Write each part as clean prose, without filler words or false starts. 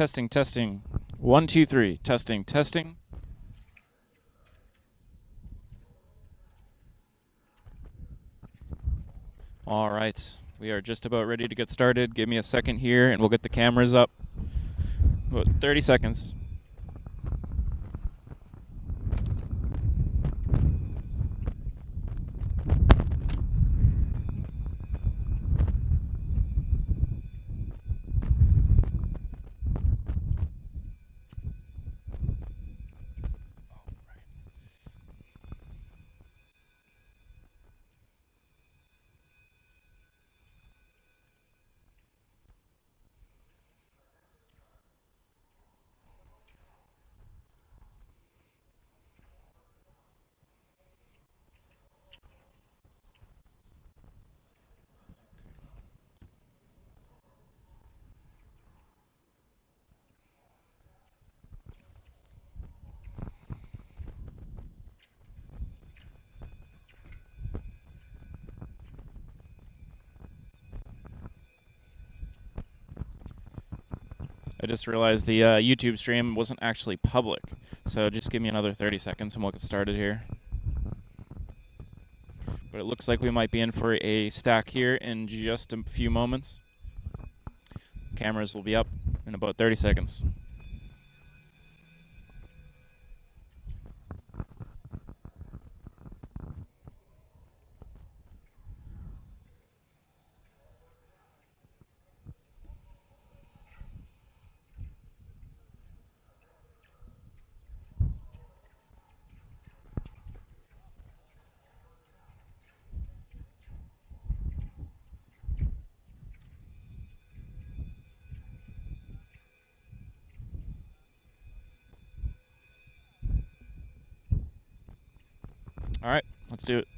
Testing, testing. 1, 2, 3. Testing, testing. All right. We are just about ready to get started. Give me a second here, and we'll get the cameras up. About 30 seconds. I just realized the YouTube stream wasn't actually public, so just give me another 30 seconds and we'll get started here. But it looks like we might be in for a stack here in just a few moments. Cameras will be up in about 30 seconds. All right, let's do it.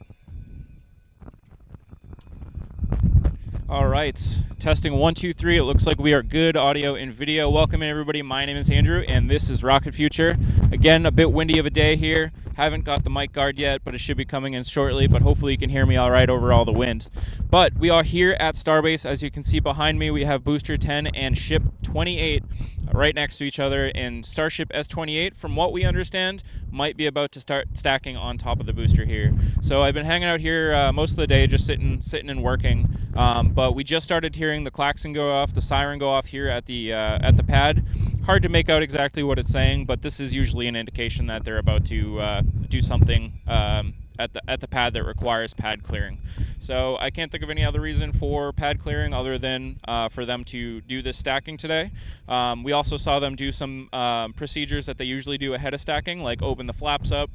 All right, testing 1, 2, 3. It looks like we are good audio and video. Welcome in, everybody. My name is Andrew, and this is Rocket Future. Again, a bit windy of a day here. Haven't got the mic guard yet, but it should be coming in shortly. But hopefully you can hear me all right over all the wind. But we are here at Starbase. As you can see behind me, we have Booster 10 and Ship 28 right next to each other. And Starship S28, from what we understand, might be about to start stacking on top of the booster here. So I've been hanging out here most of the day, just sitting and working. But we just started hearing the klaxon go off, the siren go off here at the pad. Hard to make out exactly what it's saying, but this is usually an indication that they're about to do something at the pad that requires pad clearing. So I can't think of any other reason for pad clearing other than for them to do this stacking today. We also saw them do some procedures that they usually do ahead of stacking, like open the flaps up,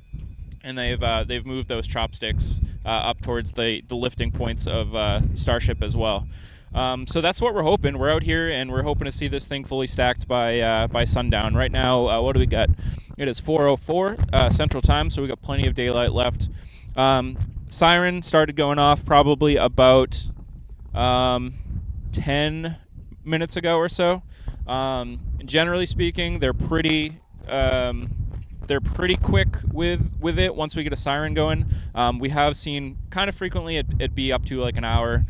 and they've moved those chopsticks up towards the lifting points of Starship as well. So that's what we're hoping. We're out here and we're hoping to see this thing fully stacked by sundown. Right now, what do we got? It is 4:04 Central Time, so we got plenty of daylight left. Siren started going off probably about 10 minutes ago or so. Generally speaking, they're pretty quick with it once we get a siren going. We have seen kind of frequently it be up to like an hour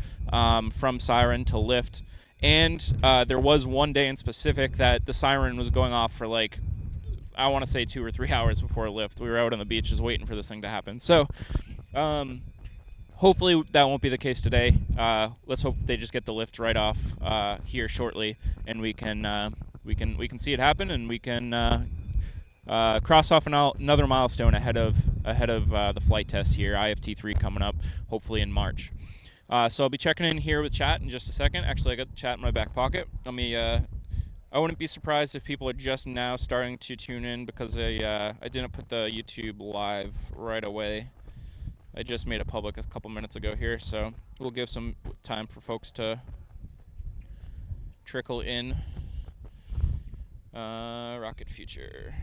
from siren to lift. And there was one day in specific that the siren was going off for like, I want to say 2 or 3 hours before lift. We were out on the beach just waiting for this thing to happen. So hopefully that won't be the case today. Let's hope they just get the lift right off here shortly, and we can see it happen, and we can cross off another milestone ahead of the flight test here, IFT3 coming up, hopefully in March. So I'll be checking in here with chat in just a second. Actually, I got the chat in my back pocket. I wouldn't be surprised if people are just now starting to tune in because I didn't put the YouTube live right away. I just made it public a couple minutes ago here, so we'll give some time for folks to trickle in. Rocket Future.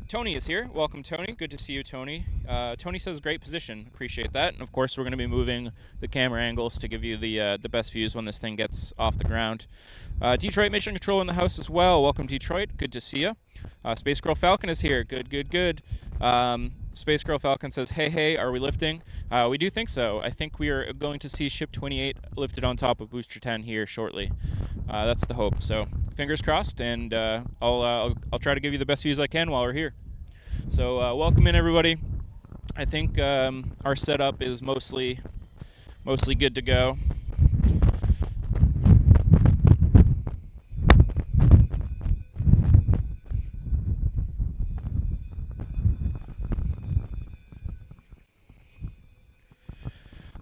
Tony is here. Welcome, Tony. Good to see you, Tony. Tony says great position. Appreciate that. And of course, we're going to be moving the camera angles to give you the best views when this thing gets off the ground. Detroit Mission Control in the house as well. Welcome, Detroit. Good to see you. Space Girl Falcon is here. Good, good, good. Space Girl Falcon says, hey, are we lifting? We do think so. I think we are going to see Ship 28 lifted on top of Booster 10 here shortly. That's the hope. So fingers crossed, and I'll try to give you the best views I can while we're here. So welcome in, everybody. I think our setup is mostly good to go.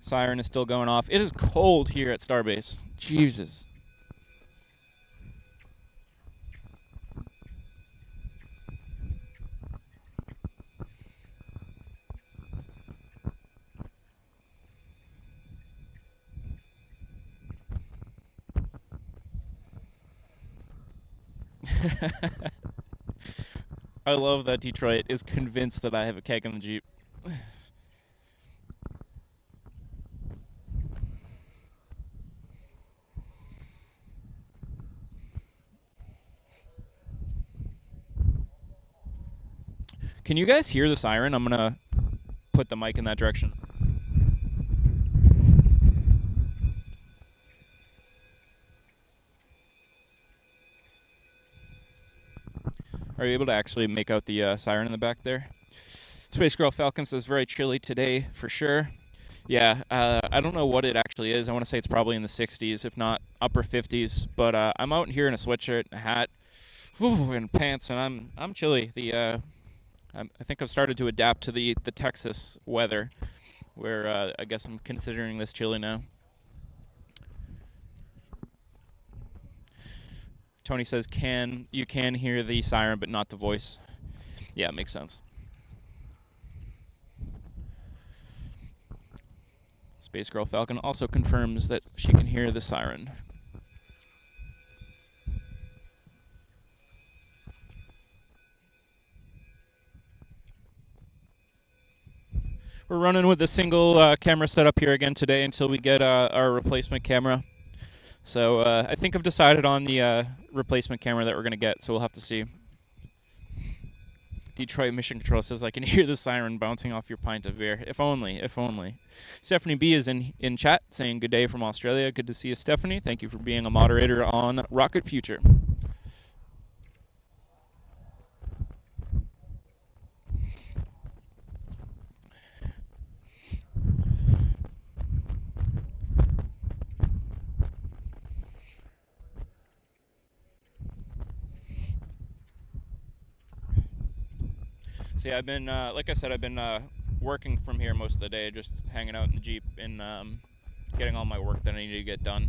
Siren is still going off. It is cold here at Starbase. Jesus. I love that Detroit is convinced that I have a keg in the Jeep. Can you guys hear the siren? I'm going to put the mic in that direction. Are you able to actually make out the siren in the back there? Space Girl Falcon says very chilly today for sure. Yeah, I don't know what it actually is. I want to say it's probably in the 60s, if not upper 50s. But I'm out here in a sweatshirt, a hat, and pants, and I'm chilly. I think I've started to adapt to the Texas weather, where I guess I'm considering this chilly now. Tony says, you can hear the siren, but not the voice. Yeah, it makes sense. Space Girl Falcon also confirms that she can hear the siren. We're running with a single camera setup here again today until we get our replacement camera. So I think I've decided on the replacement camera that we're going to get, so we'll have to see. Detroit Mission Control says, I can hear the siren bouncing off your pint of beer. If only, if only. Stephanie B is in chat saying good day from Australia. Good to see you, Stephanie. Thank you for being a moderator on Rocket Future. See, I've been, like I said, I've been working from here most of the day, just hanging out in the Jeep and getting all my work that I needed to get done.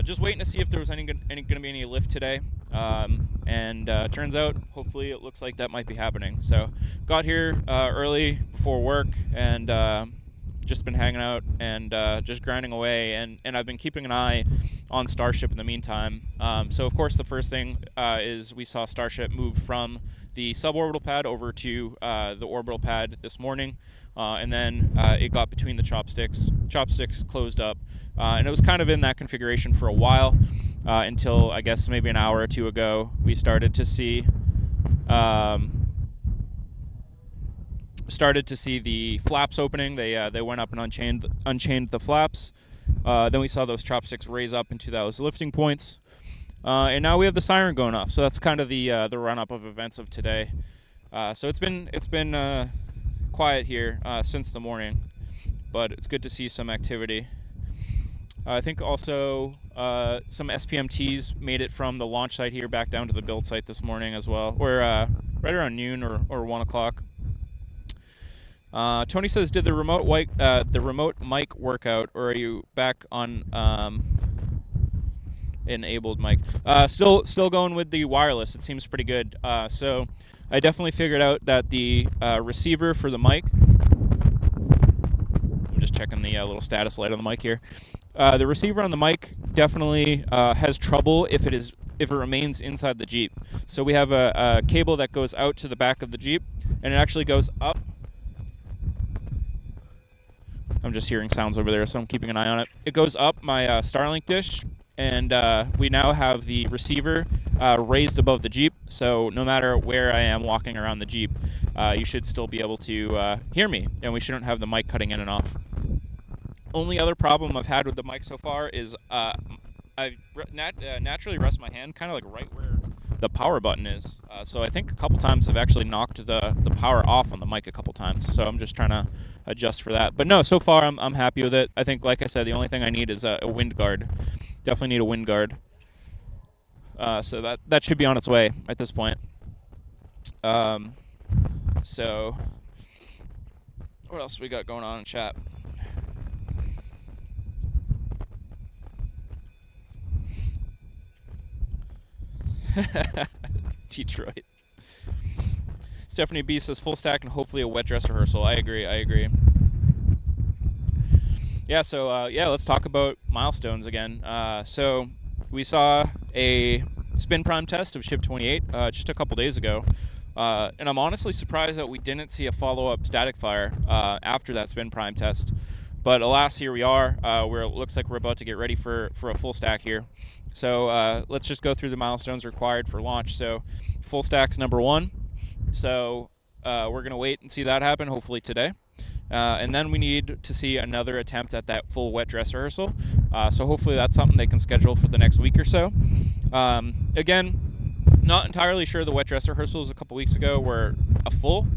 Just waiting to see if there was going to be any lift today. And turns out, hopefully, it looks like that might be happening. So, got here early before work and just been hanging out and just grinding away. And I've been keeping an eye on Starship in the meantime. So, of course, the first thing is we saw Starship move from the suborbital pad over to the orbital pad this morning, and then it got between the chopsticks. Chopsticks closed up, and it was kind of in that configuration for a while until I guess maybe an hour or two ago we started to see the flaps opening. They went up and unchained the flaps. Then we saw those chopsticks raise up into those lifting points. And now we have the siren going off, so that's kind of the run-up of events of today. So it's been quiet here since the morning, but it's good to see some activity. I think also some SPMTs made it from the launch site here back down to the build site this morning as well. We're right around noon or 1 o'clock. Tony says, did the remote mic work out, or are you back on enabled mic? Still going with the wireless. It seems pretty good. So I definitely figured out that the receiver for the mic, I'm just checking the little status light on the mic here. The receiver on the mic definitely has trouble if it remains inside the Jeep. So we have a cable that goes out to the back of the Jeep, and it actually goes up. I'm just hearing sounds over there, so I'm keeping an eye on it. It goes up my Starlink dish, and we now have the receiver raised above the Jeep, so no matter where I am walking around the Jeep, you should still be able to hear me, and we shouldn't have the mic cutting in and off. Only other problem I've had with the mic so far is I naturally rest my hand kind of like right where the power button is. So I think a couple times I've actually knocked the power off on the mic a couple times. So I'm just trying to adjust for that. But no, so far I'm happy with it. I think, like I said, the only thing I need is a wind guard. Definitely need a wind guard. So that should be on its way at this point. So what else we got going on in chat? Detroit. Stephanie B says full stack and hopefully a wet dress rehearsal. I agree. Yeah, so let's talk about milestones again. So we saw a spin prime test of Ship 28 just a couple days ago. And I'm honestly surprised that we didn't see a follow-up static fire after that spin prime test. But alas, here we are, where it looks like we're about to get ready for a full stack here. So let's just go through the milestones required for launch. So full stack's number 1. So we're going to wait and see that happen, hopefully today. And then we need to see another attempt at that full wet dress rehearsal. So hopefully that's something they can schedule for the next week or so. Again, not entirely sure the wet dress rehearsals a couple weeks ago were a full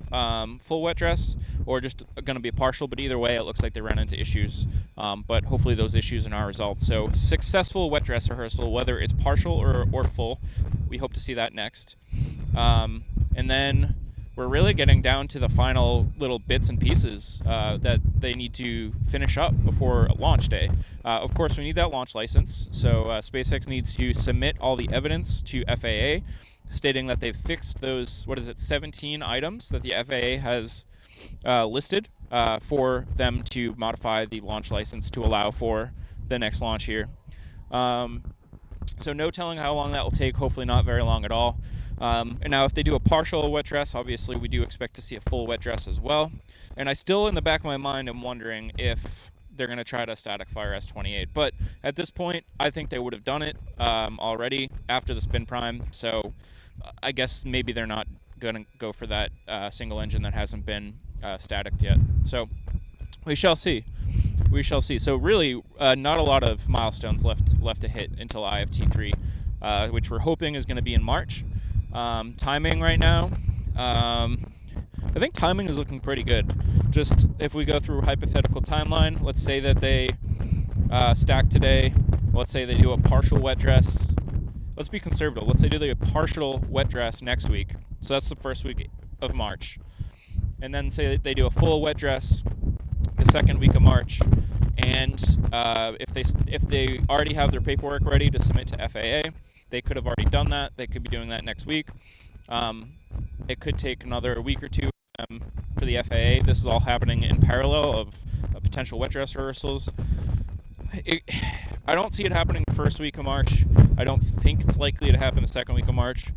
wet dress or just going to be a partial, but either way it looks like they ran into issues, but hopefully those issues are now resolved. So successful wet dress rehearsal, whether it's partial or full, we hope to see that next. And then we're really getting down to the final little bits and pieces that they need to finish up before launch day. Of course, we need that launch license. So SpaceX needs to submit all the evidence to FAA, stating that they've fixed those, 17 items that the FAA has listed for them to modify the launch license to allow for the next launch here. So no telling how long that will take, hopefully not very long at all. And now if they do a partial wet dress, obviously we do expect to see a full wet dress as well. And I still, in the back of my mind, am wondering if they're going to try to static fire S28. But at this point, I think they would have done it already after the spin prime. So I guess maybe they're not going to go for that single engine that hasn't been staticked yet. So we shall see. So really, not a lot of milestones left to hit until IFT3, which we're hoping is going to be in March. Timing right now, I think timing is looking pretty good. Just if we go through a hypothetical timeline, let's say that they stack today. Let's say they do a partial wet dress. Let's be conservative. Let's say they do a partial wet dress next week. So that's the first week of March. And then say that they do a full wet dress the second week of March. And if they already have their paperwork ready to submit to FAA, they could have already done that. They could be doing that next week. It could take another week or two for the FAA. This is all happening in parallel of potential wet dress rehearsals. I don't see it happening the first week of March. I don't think it's likely to happen the second week of March.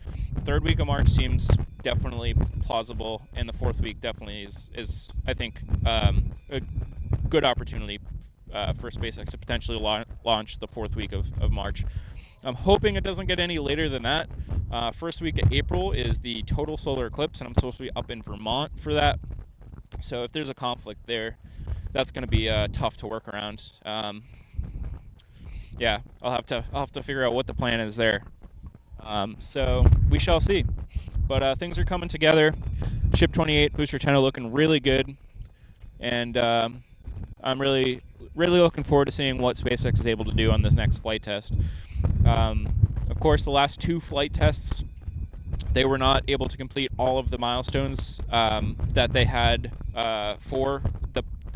Third week of March seems definitely plausible, and the fourth week definitely is I think, a good opportunity for SpaceX to potentially launch the fourth week of March. I'm hoping it doesn't get any later than that. First week of April is the total solar eclipse, and I'm supposed to be up in Vermont for that. So if there's a conflict there, that's going to be tough to work around. Yeah, I'll have to figure out what the plan is there. So we shall see. But things are coming together. Ship 28, Booster 10 are looking really good, and I'm really looking forward to seeing what SpaceX is able to do on this next flight test. Of course, the last two flight tests, they were not able to complete all of the milestones that they had for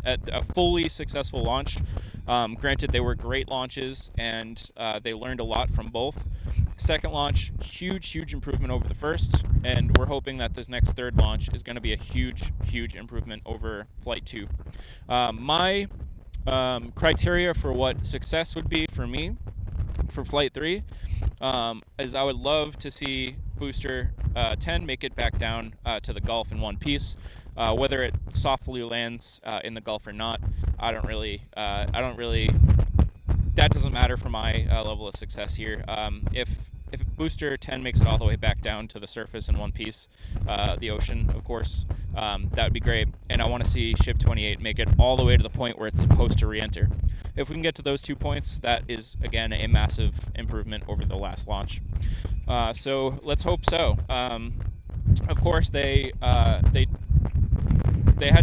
a fully successful launch. Granted, they were great launches, and they learned a lot from both. Second launch, huge improvement over the first, and we're hoping that this next third launch is going to be a huge improvement over Flight 2. My criteria for what success would be for me for Flight 3 is I would love to see Booster 10 make it back down to the Gulf in one piece. Whether it softly lands in the Gulf or not, I don't really, that doesn't matter for my level of success here. If if booster 10 makes it all the way back down to the surface in one piece, the ocean, of course, that would be great. And I want to see ship 28 make it all the way to the point where it's supposed to re-enter. If we can get to those 2 points, that is again a massive improvement over the last launch. So let's hope so. Of course, they had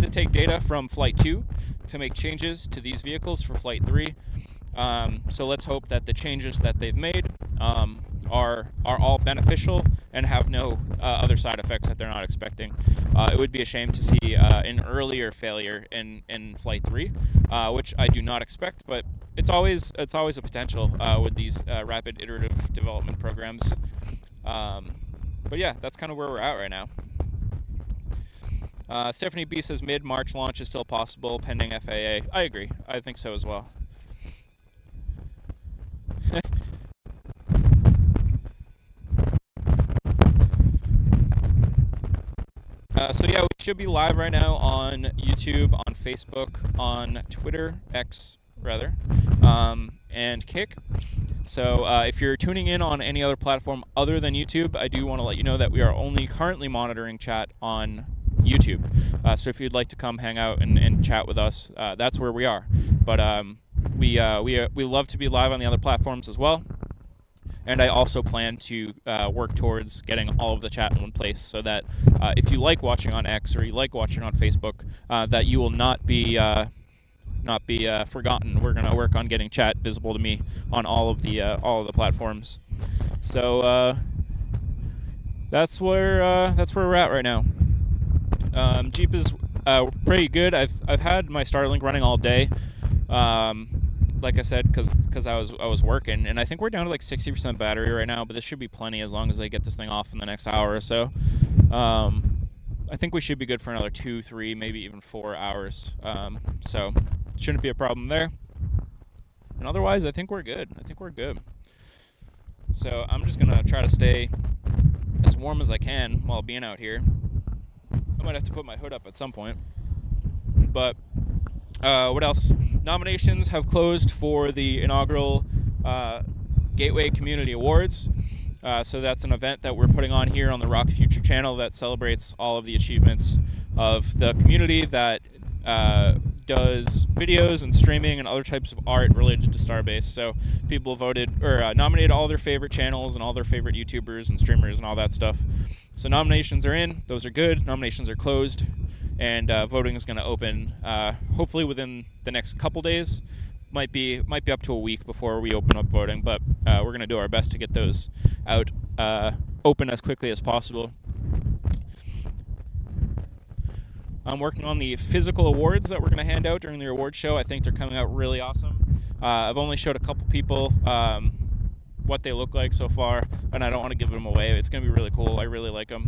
to take data from Flight 2 to make changes to these vehicles for Flight 3. So let's hope that the changes that they've made are all beneficial and have no other side effects that they're not expecting. It would be a shame to see an earlier failure in Flight 3, which I do not expect, but it's always a potential with these rapid iterative development programs. But yeah, that's kind of where we're at right now. Stephanie B says mid-March launch is still possible pending FAA. I agree. I think so as well. So yeah, we should be live right now on YouTube, on Facebook, on Twitter, X rather, and Kick. So if you're tuning in on any other platform other than YouTube, I do want to let you know that we are only currently monitoring chat on YouTube. So if you'd like to come hang out and chat with us, that's where we are. But we love to be live on the other platforms as well. And I also plan to work towards getting all of the chat in one place so that if you like watching on X or you like watching on Facebook, that you will not be forgotten. We're gonna work on getting chat visible to me on all of the platforms. So that's where we're at right now. Jeep is pretty good. I've had my Starlink running all day. Like I said, because I was working, and I think we're down to like 60% battery right now, but this should be plenty as long as they get this thing off in the next hour or so. I think we should be good for another 2, 3, maybe even 4 hours. So shouldn't be a problem there. And otherwise, I think we're good. So I'm just gonna try to stay as warm as I can while being out here. I might have to put my hood up at some point, but. What else? Nominations have closed for the inaugural Gateway Community Awards. So that's an event that we're putting on here on the Rock Future channel that celebrates all of the achievements of the community that does videos and streaming and other types of art related to Starbase. So people voted or nominated all their favorite channels and all their favorite YouTubers and streamers and all that stuff. So nominations are in. Those are good. Nominations are closed. And voting is going to open hopefully within the next couple days. Might be up to a week before we open up voting, but we're going to do our best to get those out open as quickly as possible. I'm working on the physical awards that we're going to hand out during the award show. I think they're coming out really awesome. I've only showed a couple people what they look like so far, and I don't want to give them away. It's going to be really cool. I really like them.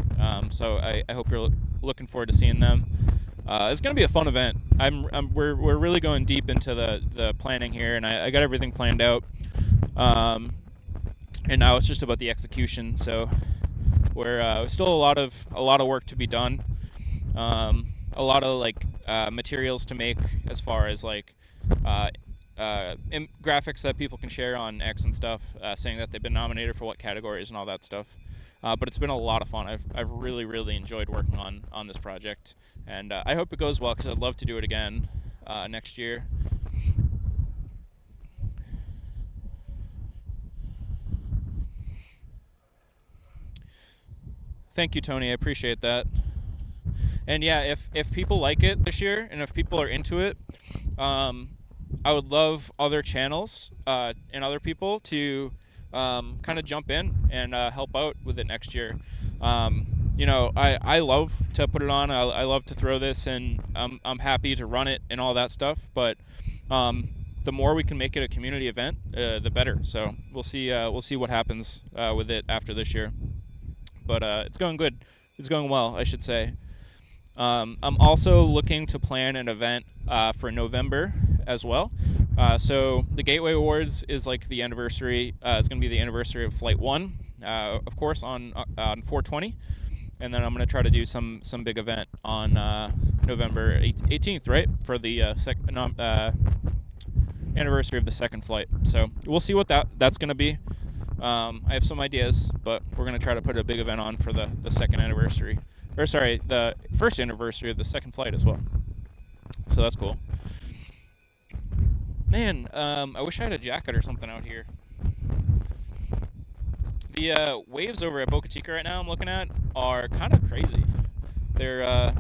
So I hope you're looking forward to seeing them. It's going to be a fun event. We're really going deep into the planning here, and I got everything planned out. And now it's just about the execution. So we're still a lot of work to be done. A lot of materials to make as far as graphics that people can share on X and stuff, saying that they've been nominated for what categories and all that stuff. But it's been a lot of fun. I've really enjoyed working on this project, and I hope it goes well because I'd love to do it again next year. Thank you, Tony. I appreciate that. And yeah, if people like it this year and if people are into it, I would love other channels and other people to kind of jump in and help out with it next year. I love to put it on. I love to throw this, and I'm happy to run it and all that stuff. But the more we can make it a community event, the better. So we'll see what happens with it after this year. But it's going good. It's going well, I should say. I'm also looking to plan an event for November as well. So the Gateway Awards is like the anniversary. It's going to be the anniversary of Flight 1, of course, on 4/20. And then I'm going to try to do some big event on November 18th, right, for the anniversary of the second flight. So we'll see what that's going to be. I have some ideas, but we're going to try to put a big event on for the second anniversary. Or sorry, the first anniversary of the second flight as well. So that's cool. Man, I wish I had a jacket or something out here. The waves over at Boca Chica right now I'm looking at are kind of crazy. They're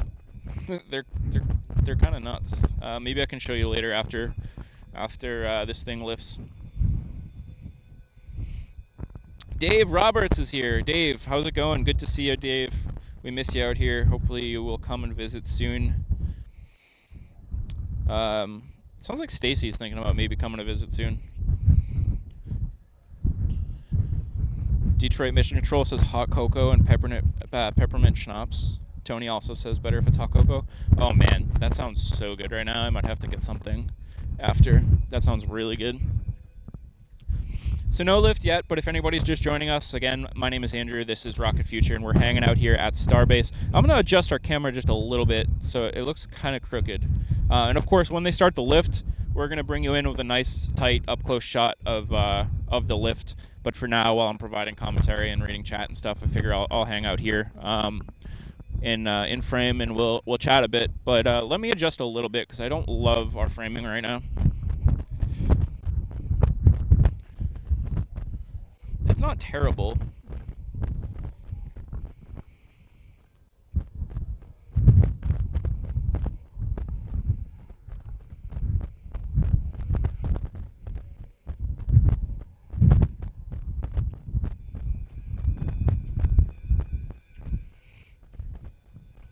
they're kind of nuts. Maybe I can show you later after this thing lifts. Dave Roberts is here. Dave, how's it going? Good to see you, Dave. We miss you out here. Hopefully you will come and visit soon. Sounds like Stacy's thinking about maybe coming to visit soon. Detroit Mission Control says hot cocoa and peppermint schnapps. Tony also says better if it's hot cocoa. Oh man, that sounds so good right now. I might have to get something after. That sounds really good. So no lift yet, but if anybody's just joining us, again, my name is Andrew. This is Rocket Future, and we're hanging out here at Starbase. I'm going to adjust our camera just a little bit so it looks kind of crooked. And of course, when they start the lift, we're going to bring you in with a nice, tight, up-close shot of the lift. But for now, while I'm providing commentary and reading chat and stuff, I figure I'll hang out here in frame, and we'll chat a bit. But let me adjust a little bit because I don't love our framing right now. It's not terrible.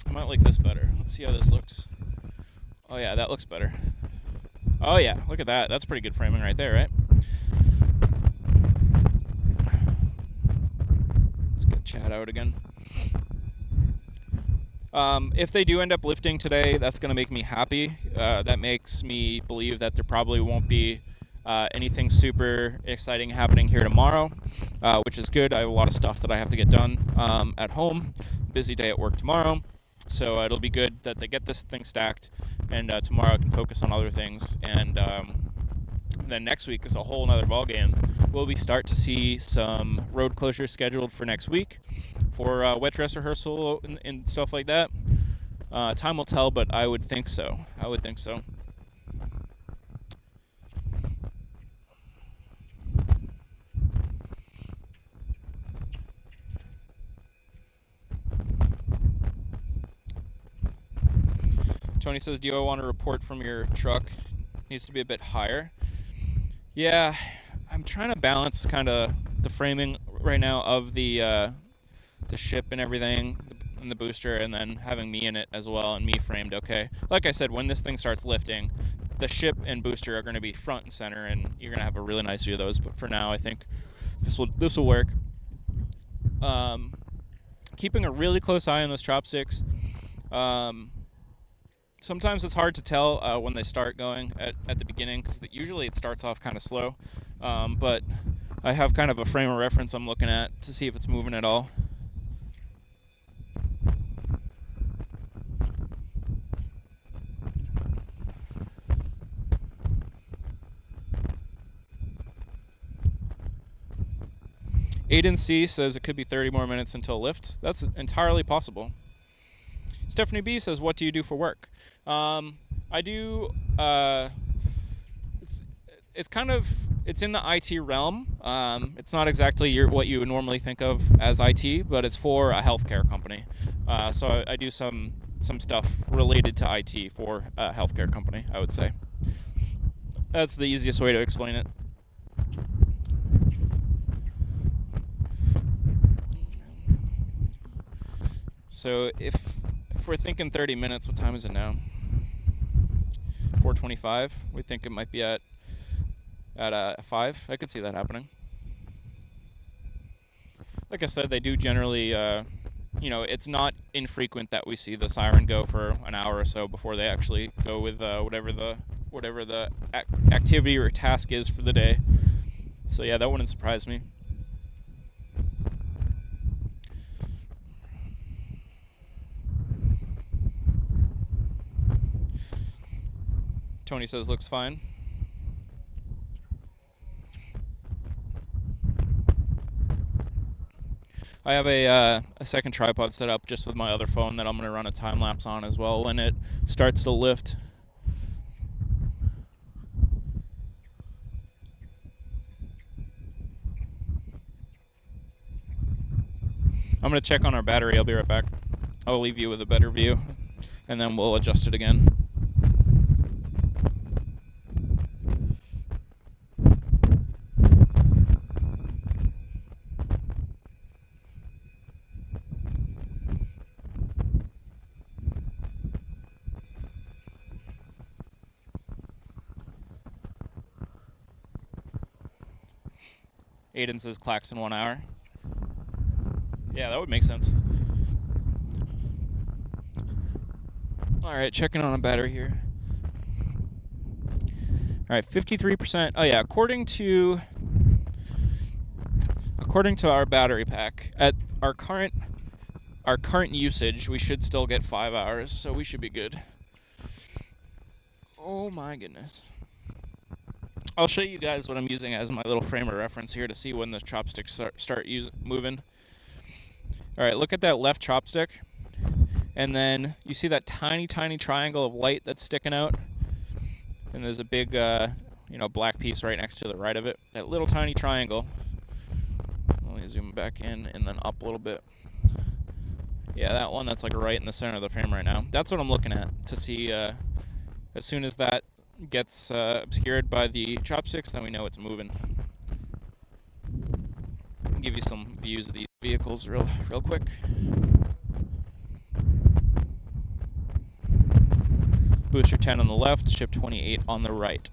I might like this better. Let's see how this looks. Oh yeah, that looks better. Oh yeah, look at that. That's pretty good framing right there, right? Chat out again. If they do end up lifting today, that's going to make me happy. That makes me believe that there probably won't be anything super exciting happening here tomorrow, which is good. I have a lot of stuff that I have to get done at home. Busy day at work tomorrow, so it'll be good that they get this thing stacked, and tomorrow I can focus on other things. And then next week is a whole nother ballgame. We start to see some road closures scheduled for next week for wet dress rehearsal and stuff like that. Time will tell, but I would think so. Tony says, do you want to report from your truck? Needs to be a bit higher. Yeah, I'm trying to balance kind of the framing right now of the ship and everything, and the booster, and then having me in it as well, and me framed okay. Like I said, when this thing starts lifting, the ship and booster are going to be front and center, and you're going to have a really nice view of those. But for now, I think this will work. Keeping a really close eye on those chopsticks. Sometimes it's hard to tell when they start going at the beginning, because usually it starts off kind of slow. But I have kind of a frame of reference I'm looking at to see if it's moving at all. Aiden C says it could be 30 more minutes until lift. That's entirely possible. Stephanie B says, what do you do for work? I do, it's in the IT realm. It's not exactly what you would normally think of as IT, but it's for a healthcare company. So I do some stuff related to IT for a healthcare company, I would say. That's the easiest way to explain it. So if we're thinking 30 minutes, what time is it now? 4:25. We think it might be at 5. I could see that happening. Like I said, they do generally, it's not infrequent that we see the siren go for an hour or so before they actually go with whatever the activity or task is for the day. So yeah, that wouldn't surprise me. Tony says looks fine. I have a second tripod set up just with my other phone that I'm going to run a time lapse on as well when it starts to lift. I'm going to check on our battery. I'll be right back. I'll leave you with a better view, and then we'll adjust it again. Aiden says clacks in 1 hour. Yeah, that would make sense. All right, checking on a battery here. All right, 53%. Oh yeah, according to our battery pack, at our current usage, we should still get 5 hours, so we should be good. Oh my goodness. I'll show you guys what I'm using as my little frame of reference here to see when the chopsticks start moving. All right, look at that left chopstick, and then you see that tiny triangle of light that's sticking out, and there's a big black piece right next to the right of it. That little tiny triangle. Let me zoom back in and then up a little bit. Yeah, that one that's like right in the center of the frame right now. That's what I'm looking at to see. As soon as that gets obscured by the chopsticks, then we know it's moving. I'll give you some views of these vehicles real quick. Booster 10 on the left, ship 28 on the right.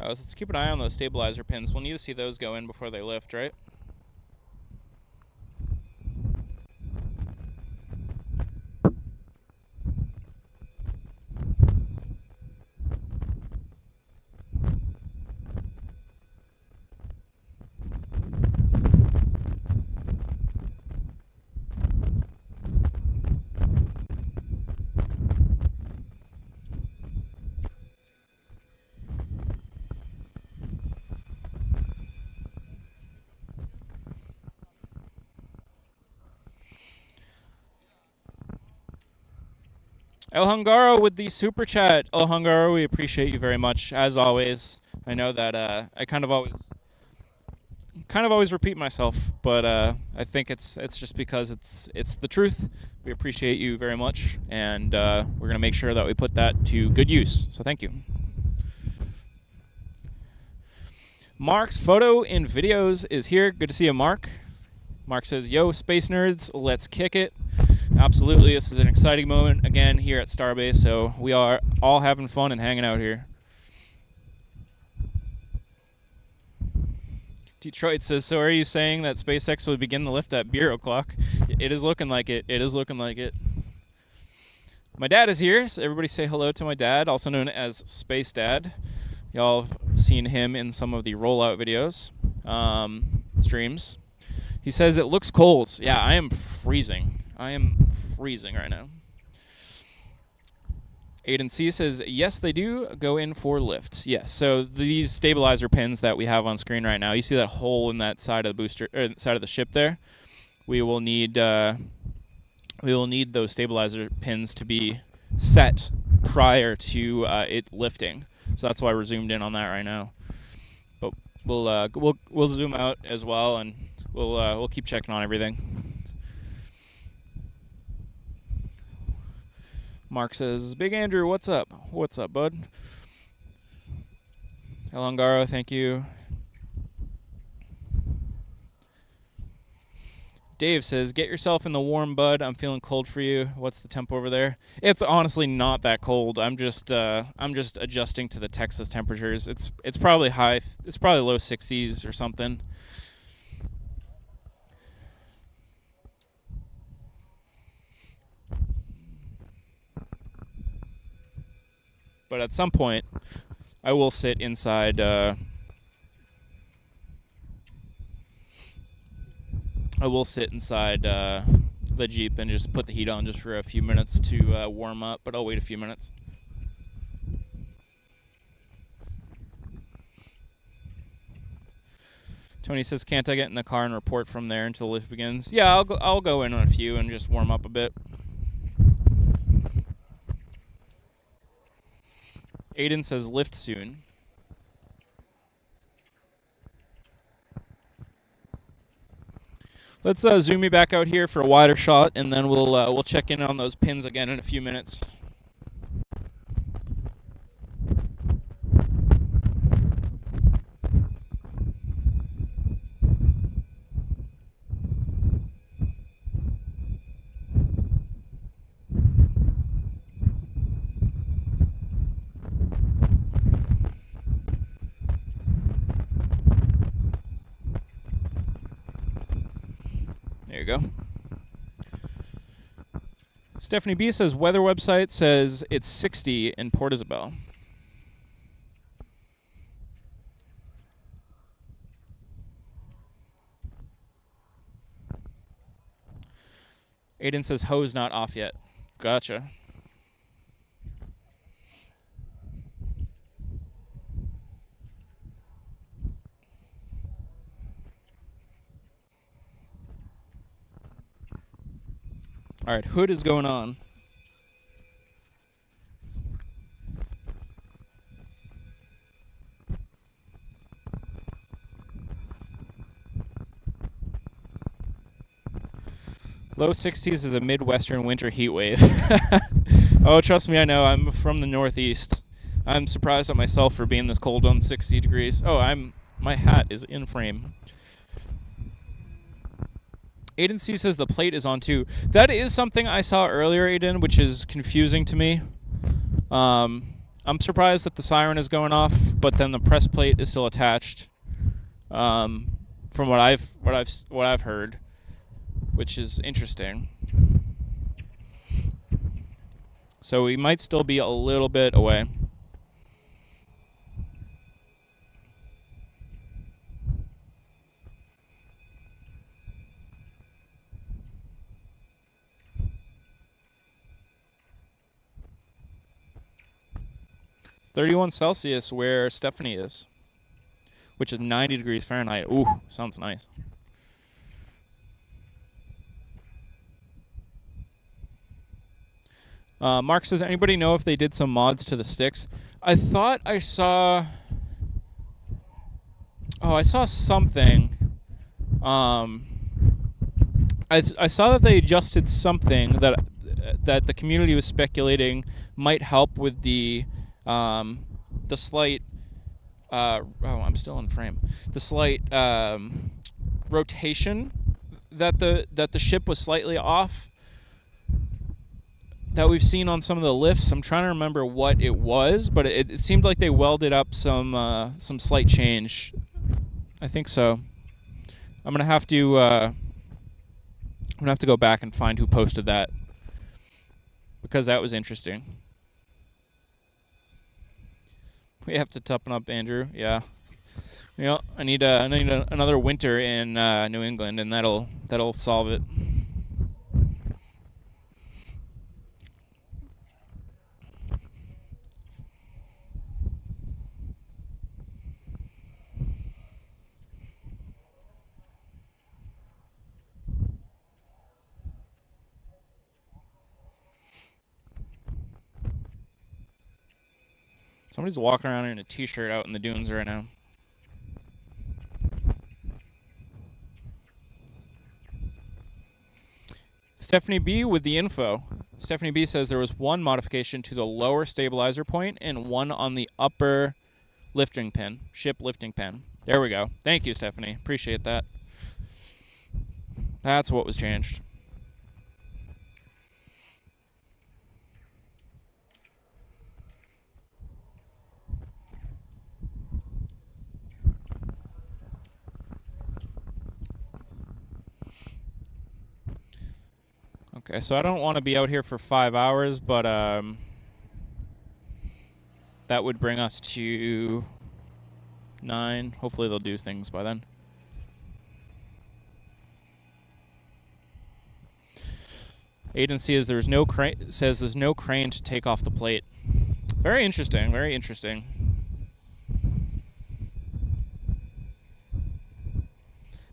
So let's keep an eye on those stabilizer pins. We'll need to see those go in before they lift, right? El Hungaro with the super chat. El Hungaro, we appreciate you very much as always. I know that I kind of always repeat myself, but I think it's just because it's the truth. We appreciate you very much, and we're gonna make sure that we put that to good use. So thank you. Mark's photo and videos is here. Good to see you, Mark. Mark says, "Yo, space nerds, let's kick it." Absolutely, this is an exciting moment again here at Starbase, so we are all having fun and hanging out here. Detroit says, "So are you saying that SpaceX will begin the lift at beer o'clock?" It is looking like it. It is looking like it. My dad is here, so everybody say hello to my dad, also known as Space Dad. Y'all have seen him in some of the rollout videos, streams. He says it looks cold. Yeah, I am freezing. I am freezing right now. Aiden C says, yes, they do go in for lift. Yes, so these stabilizer pins that we have on screen right now, you see that hole in that side of the booster, or side of the ship there? We will need those stabilizer pins to be set prior to it lifting. So that's why we're zoomed in on that right now. But we'll zoom out as well, and we'll keep checking on everything. Mark says, Big Andrew, what's up? What's up, bud? Elongaro, thank you. Dave says, get yourself in the warm, bud. I'm feeling cold for you. What's the temp over there? It's honestly not that cold. I'm just adjusting to the Texas temperatures. It's probably high. It's probably low 60s or something. But at some point, I will sit inside. I will sit inside the Jeep and just put the heat on just for a few minutes to warm up, but I'll wait a few minutes. Tony says, can't I get in the car and report from there until the lift begins? Yeah, I'll go in on a few and just warm up a bit. Aiden says, lift soon. Let's zoom me back out here for a wider shot, and then we'll check in on those pins again in a few minutes. There you go. Stephanie B says weather website says it's 60 in Port Isabel. Aiden says hose not off yet. Gotcha. All right, hood is going on. Low 60s is a Midwestern winter heat wave. Oh, trust me, I know. I'm from the Northeast. I'm surprised at myself for being this cold on 60 degrees. Oh, my hat is in frame. Aiden C says the plate is on too. That is something I saw earlier, Aiden, which is confusing to me. I'm surprised that the siren is going off, but then the press plate is still attached. From what I've heard, which is interesting. So we might still be a little bit away. -31°C where Stephanie is, which is 90 degrees Fahrenheit. Ooh, sounds nice. Mark says, anybody know if they did some mods to the sticks? I thought I saw... Oh, I saw something. I saw that they adjusted something that the community was speculating might help with the slight... I'm still in frame. The slight rotation that the ship was slightly off that we've seen on some of the lifts. I'm trying to remember what it was, but it seemed like they welded up some slight change. I think so. I'm gonna have to go back and find who posted that, because that was interesting. We have to toughen up, Andrew. Yeah. You know, I need another winter in New England, and that'll solve it. Somebody's walking around in a t-shirt out in the dunes right now. Stephanie B with the info. Stephanie B says there was one modification to the lower stabilizer point and one on the upper lifting pin, ship lifting pin. There we go. Thank you, Stephanie. Appreciate that. That's what was changed. Okay, so I don't want to be out here for 5 hours, but that would bring us to 9. Hopefully they'll do things by then. Aiden says there's no crane to take off the plate. Very interesting. Very interesting.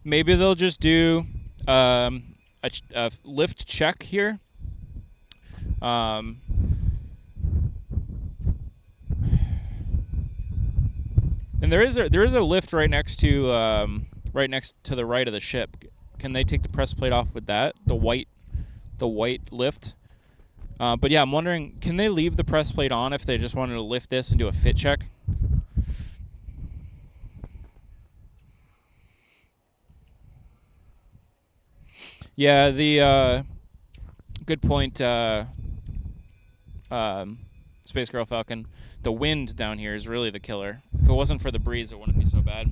Maybe they'll just do a lift check here. And there is a lift right next to the right of the ship. Can they take the press plate off with that? The white lift. But yeah, I'm wondering, can they leave the press plate on if they just wanted to lift this and do a fit check? Yeah, the good point, Space Girl Falcon. The wind down here is really the killer. If it wasn't for the breeze, it wouldn't be so bad.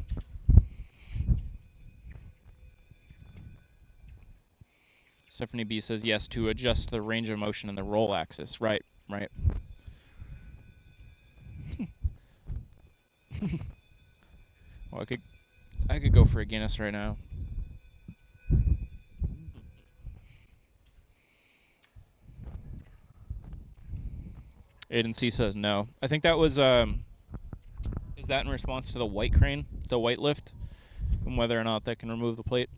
Stephanie B says yes, to adjust the range of motion and the roll axis. Right. Well, I could go for a Guinness right now. Aiden C says no. I think that was is that in response to the white crane, the white lift, and whether or not that can remove the plate?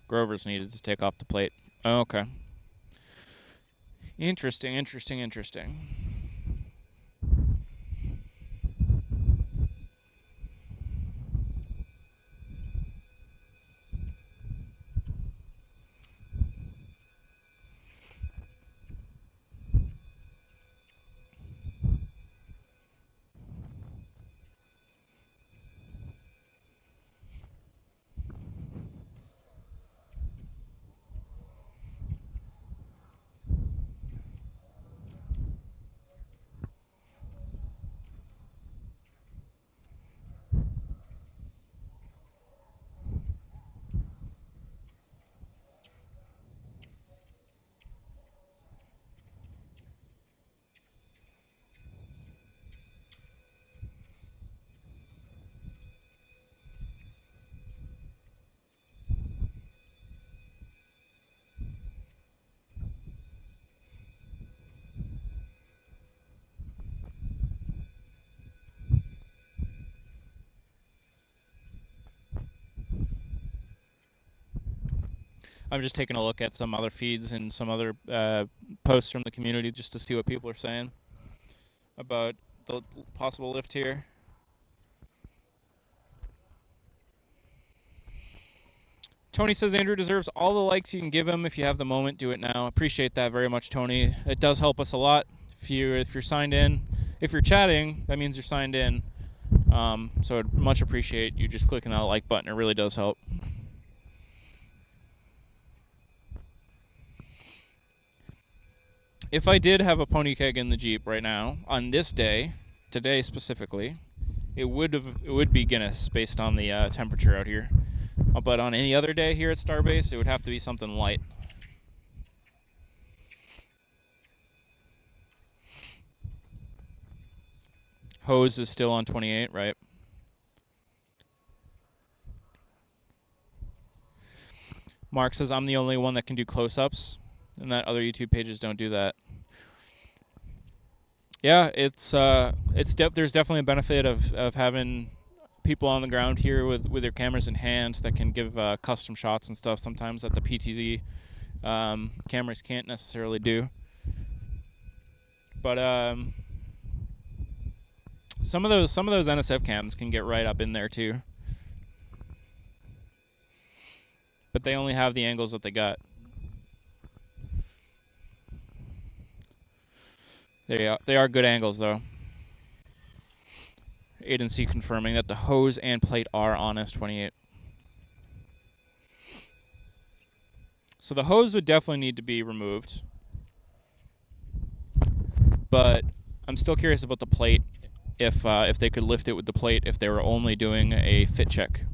Grover's needed to take off the plate. Oh, okay. Interesting. I'm just taking a look at some other feeds and some other posts from the community just to see what people are saying about the possible lift here. Tony says Andrew deserves all the likes you can give him. If you have the moment, do it now. Appreciate that very much, Tony. It does help us a lot. If you're signed in, if you're chatting, that means you're signed in. So I'd much appreciate you just clicking that like button. It really does help. If I did have a pony keg in the Jeep right now, on this day, today specifically, it would be Guinness based on the temperature out here. But on any other day here at Starbase, it would have to be something light. Hose is still on 28, right? Mark says I'm the only one that can do close-ups, and that other YouTube pages don't do that. Yeah, there's definitely a benefit of having people on the ground here with their cameras in hand that can give custom shots and stuff sometimes that the PTZ cameras can't necessarily do. But some of those NSF cams can get right up in there too. But they only have the angles that they got. They are good angles though. Agency confirming that the hose and plate are on S28. So the hose would definitely need to be removed, but I'm still curious about the plate. If they could lift it with the plate, if they were only doing a fit check.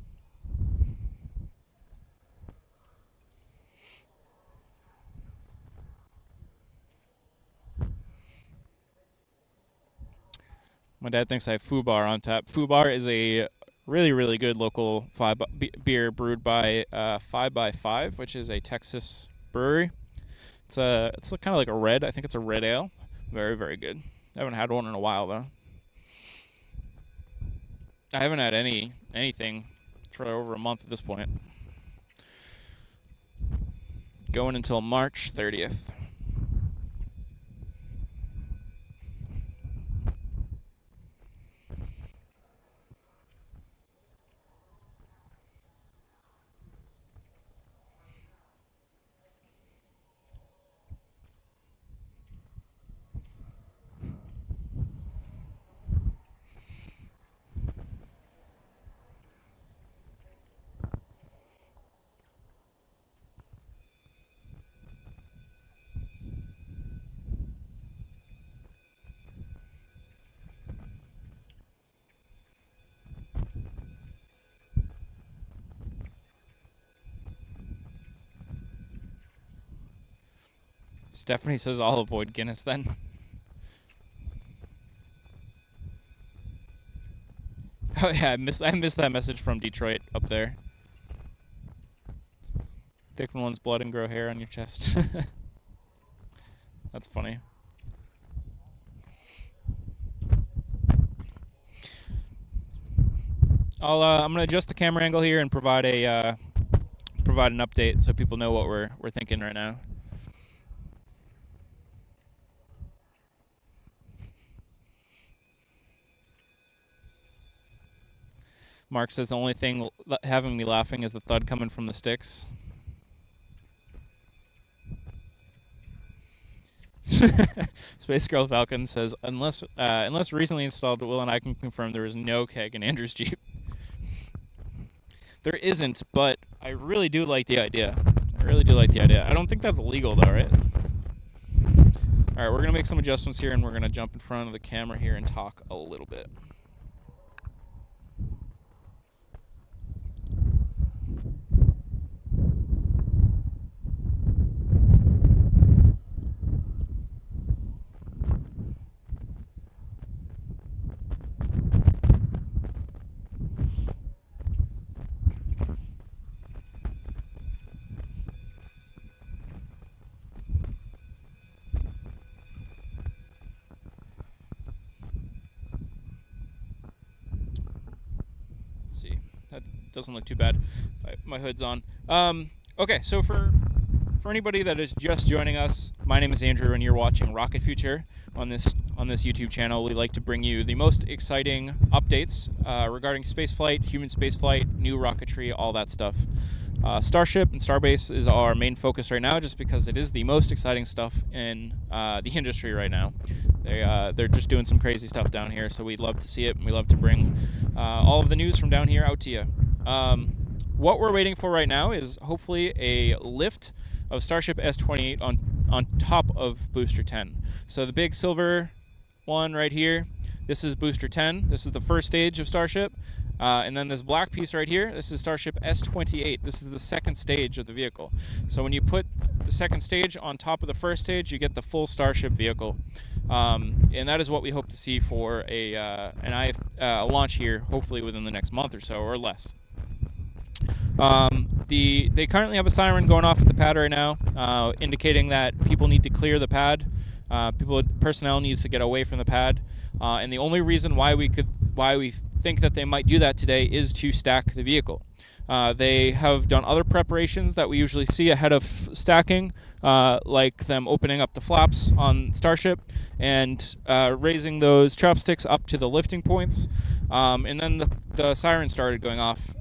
My dad thinks I have Fubar on tap. Fubar is a really, really good local beer brewed by 5x5, which is a Texas brewery. It's kind of like a red. I think it's a red ale. Very, very good. I haven't had one in a while though. I haven't had anything for over a month at this point. Going until March 30th. Stephanie says I'll avoid Guinness then. Oh yeah, I missed that message from Detroit up there. Thicken one's blood and grow hair on your chest. That's funny. I'm gonna adjust the camera angle here and provide an update so people know what we're thinking right now. Mark says the only thing having me laughing is the thud coming from the sticks. Space Girl Falcon says, unless recently installed, Will and I can confirm there is no keg in Andrew's Jeep. There isn't, but I really do like the idea. I don't think that's illegal though, right? Alright, we're going to make some adjustments here and we're going to jump in front of the camera here and talk a little bit. That doesn't look too bad. My hood's on. Okay, so for anybody that is just joining us, my name is Andrew, and you're watching Rocket Future on this YouTube channel. We like to bring you the most exciting updates regarding spaceflight, human spaceflight, new rocketry, all that stuff. Starship and Starbase is our main focus right now, just because it is the most exciting stuff in the industry right now. They're just doing some crazy stuff down here, so we'd love to see it, and we love to bring all of the news from down here out to you. What we're waiting for right now is hopefully a lift of Starship S28 on top of Booster 10. So the big silver one right here, this is Booster 10. This is the first stage of Starship. And then this black piece right here, this is Starship S28. This is the second stage of the vehicle. So when you put the second stage on top of the first stage, you get the full Starship vehicle. And that is what we hope to see for a launch here, hopefully within the next month or so, or less. They currently have a siren going off at the pad right now, indicating that people need to clear the pad. Personnel needs to get away from the pad. And the only reason why we think that they might do that today is to stack the vehicle. They have done other preparations that we usually see ahead of stacking, like them opening up the flaps on Starship and raising those chopsticks up to the lifting points. And then the siren started going off.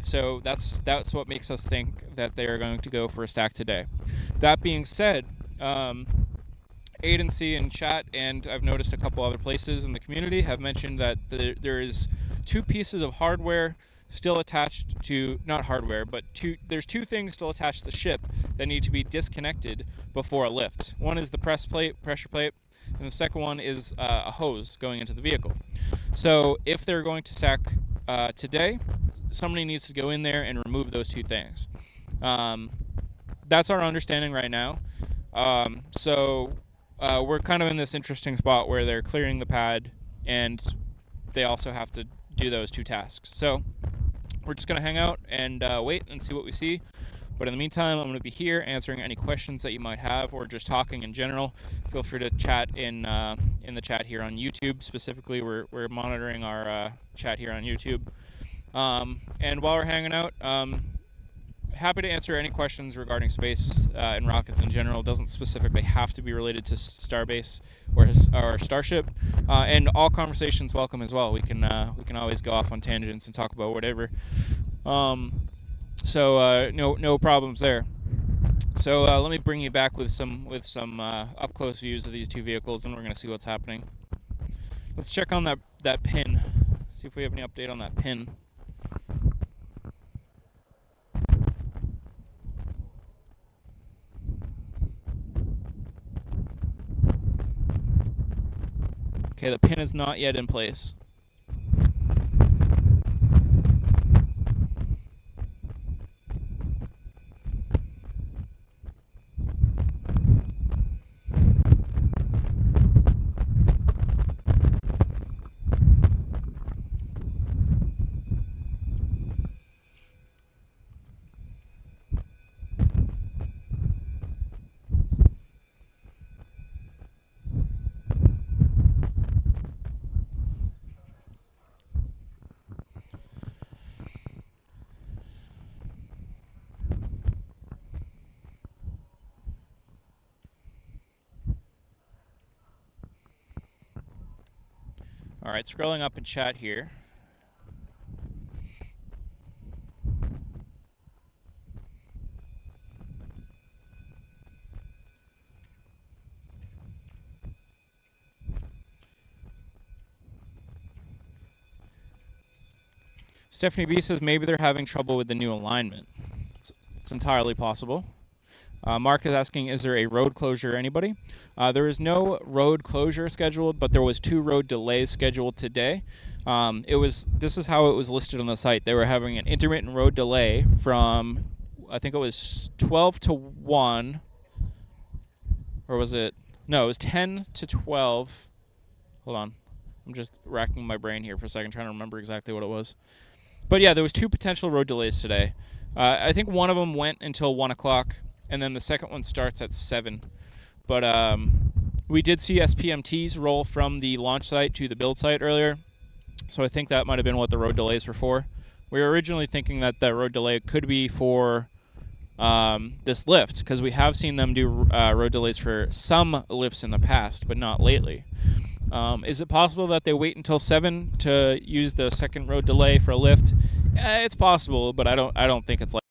So that's what makes us think that they are going to go for a stack today. That being said, Agency in chat, and I've noticed a couple other places in the community have mentioned that there is two pieces of hardware still attached to, not hardware, but there's two things still attached to the ship that need to be disconnected before a lift. One is the pressure plate, and the second one is a hose going into the vehicle. So if they're going to stack today, somebody needs to go in there and remove those two things. That's our understanding right now. So we're kind of in this interesting spot where they're clearing the pad and they also have to do those two tasks. So we're just going to hang out and wait and see what we see. But in the meantime, I'm going to be here answering any questions that you might have, or just talking in general. Feel free to chat in the chat here on YouTube. Specifically, we're monitoring our chat here on YouTube. And while we're hanging out, happy to answer any questions regarding space and rockets in general. It doesn't specifically have to be related to Starbase or Starship, and all conversations welcome as well. We can always go off on tangents and talk about whatever. So no problems there. So let me bring you back with some up close views of these two vehicles, and we're gonna see what's happening. Let's check on that pin. See if we have any update on that pin. Okay, the pin is not yet in place. All right, scrolling up in chat here. Stephanie B says maybe they're having trouble with the new alignment. It's entirely possible. Mark is asking, is there a road closure, anybody? There is no road closure scheduled, but there was 2 road delays scheduled today. This is how it was listed on the site. They were having an intermittent road delay from, I think it was 12 to 1, or was it? No, it was 10 to 12. Hold on. I'm just racking my brain here for a second, trying to remember exactly what it was. But yeah, there was 2 potential road delays today. I think one of them went until 1 o'clock, and then the second one starts at 7. But we did see SPMTs roll from the launch site to the build site earlier, so I think that might have been what the road delays were for. We were originally thinking that the road delay could be for this lift, because we have seen them do road delays for some lifts in the past, but not lately. Is it possible that they wait until 7 to use the second road delay for a lift? It's possible, but I don't think it's like.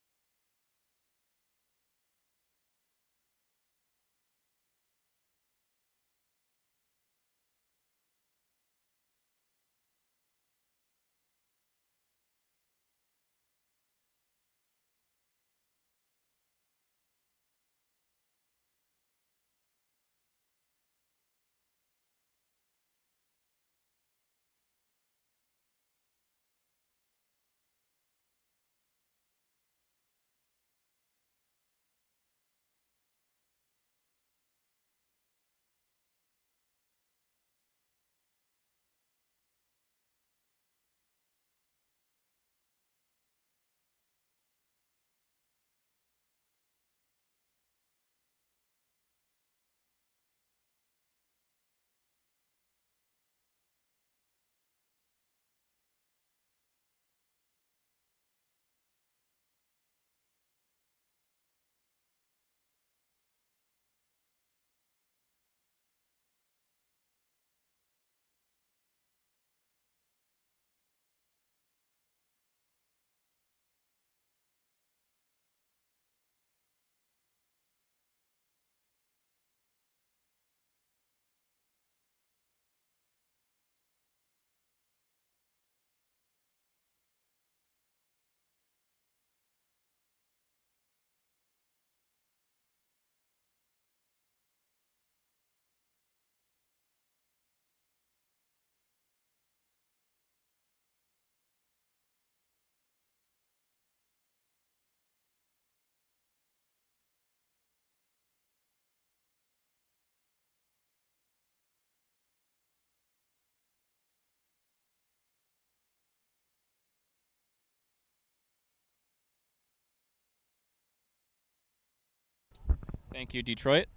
Thank you, Detroit.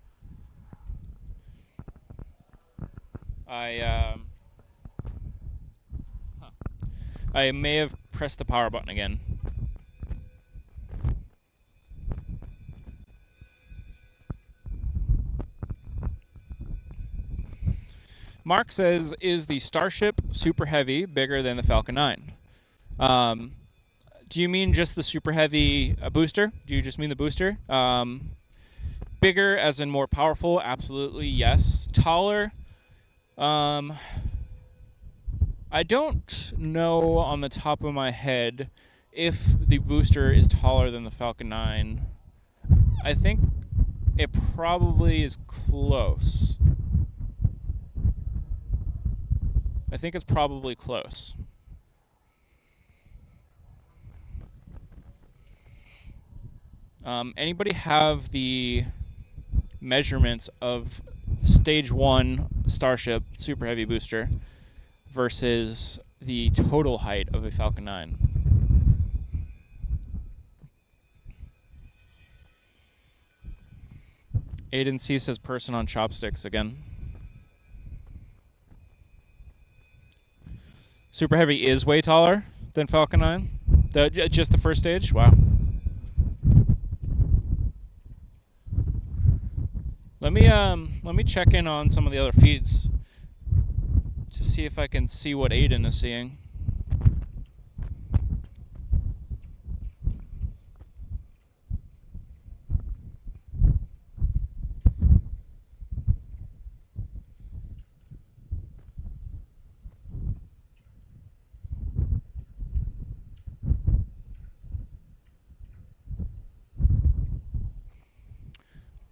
I may have pressed the power button again. Mark says, is the Starship Super Heavy bigger than the Falcon 9? Do you mean just the Super Heavy booster? Do you just mean the booster? Bigger as in more powerful? Absolutely, yes. Taller? I don't know on the top of my head if the booster is taller than the Falcon 9. I think it probably is close. I think it's probably close. Anybody have the measurements of Stage 1 Starship Super Heavy booster versus the total height of a Falcon 9? Aiden C says person on chopsticks again. Super Heavy is way taller than Falcon 9? Just the first stage? Wow. Let me check in on some of the other feeds to see if I can see what Aiden is seeing.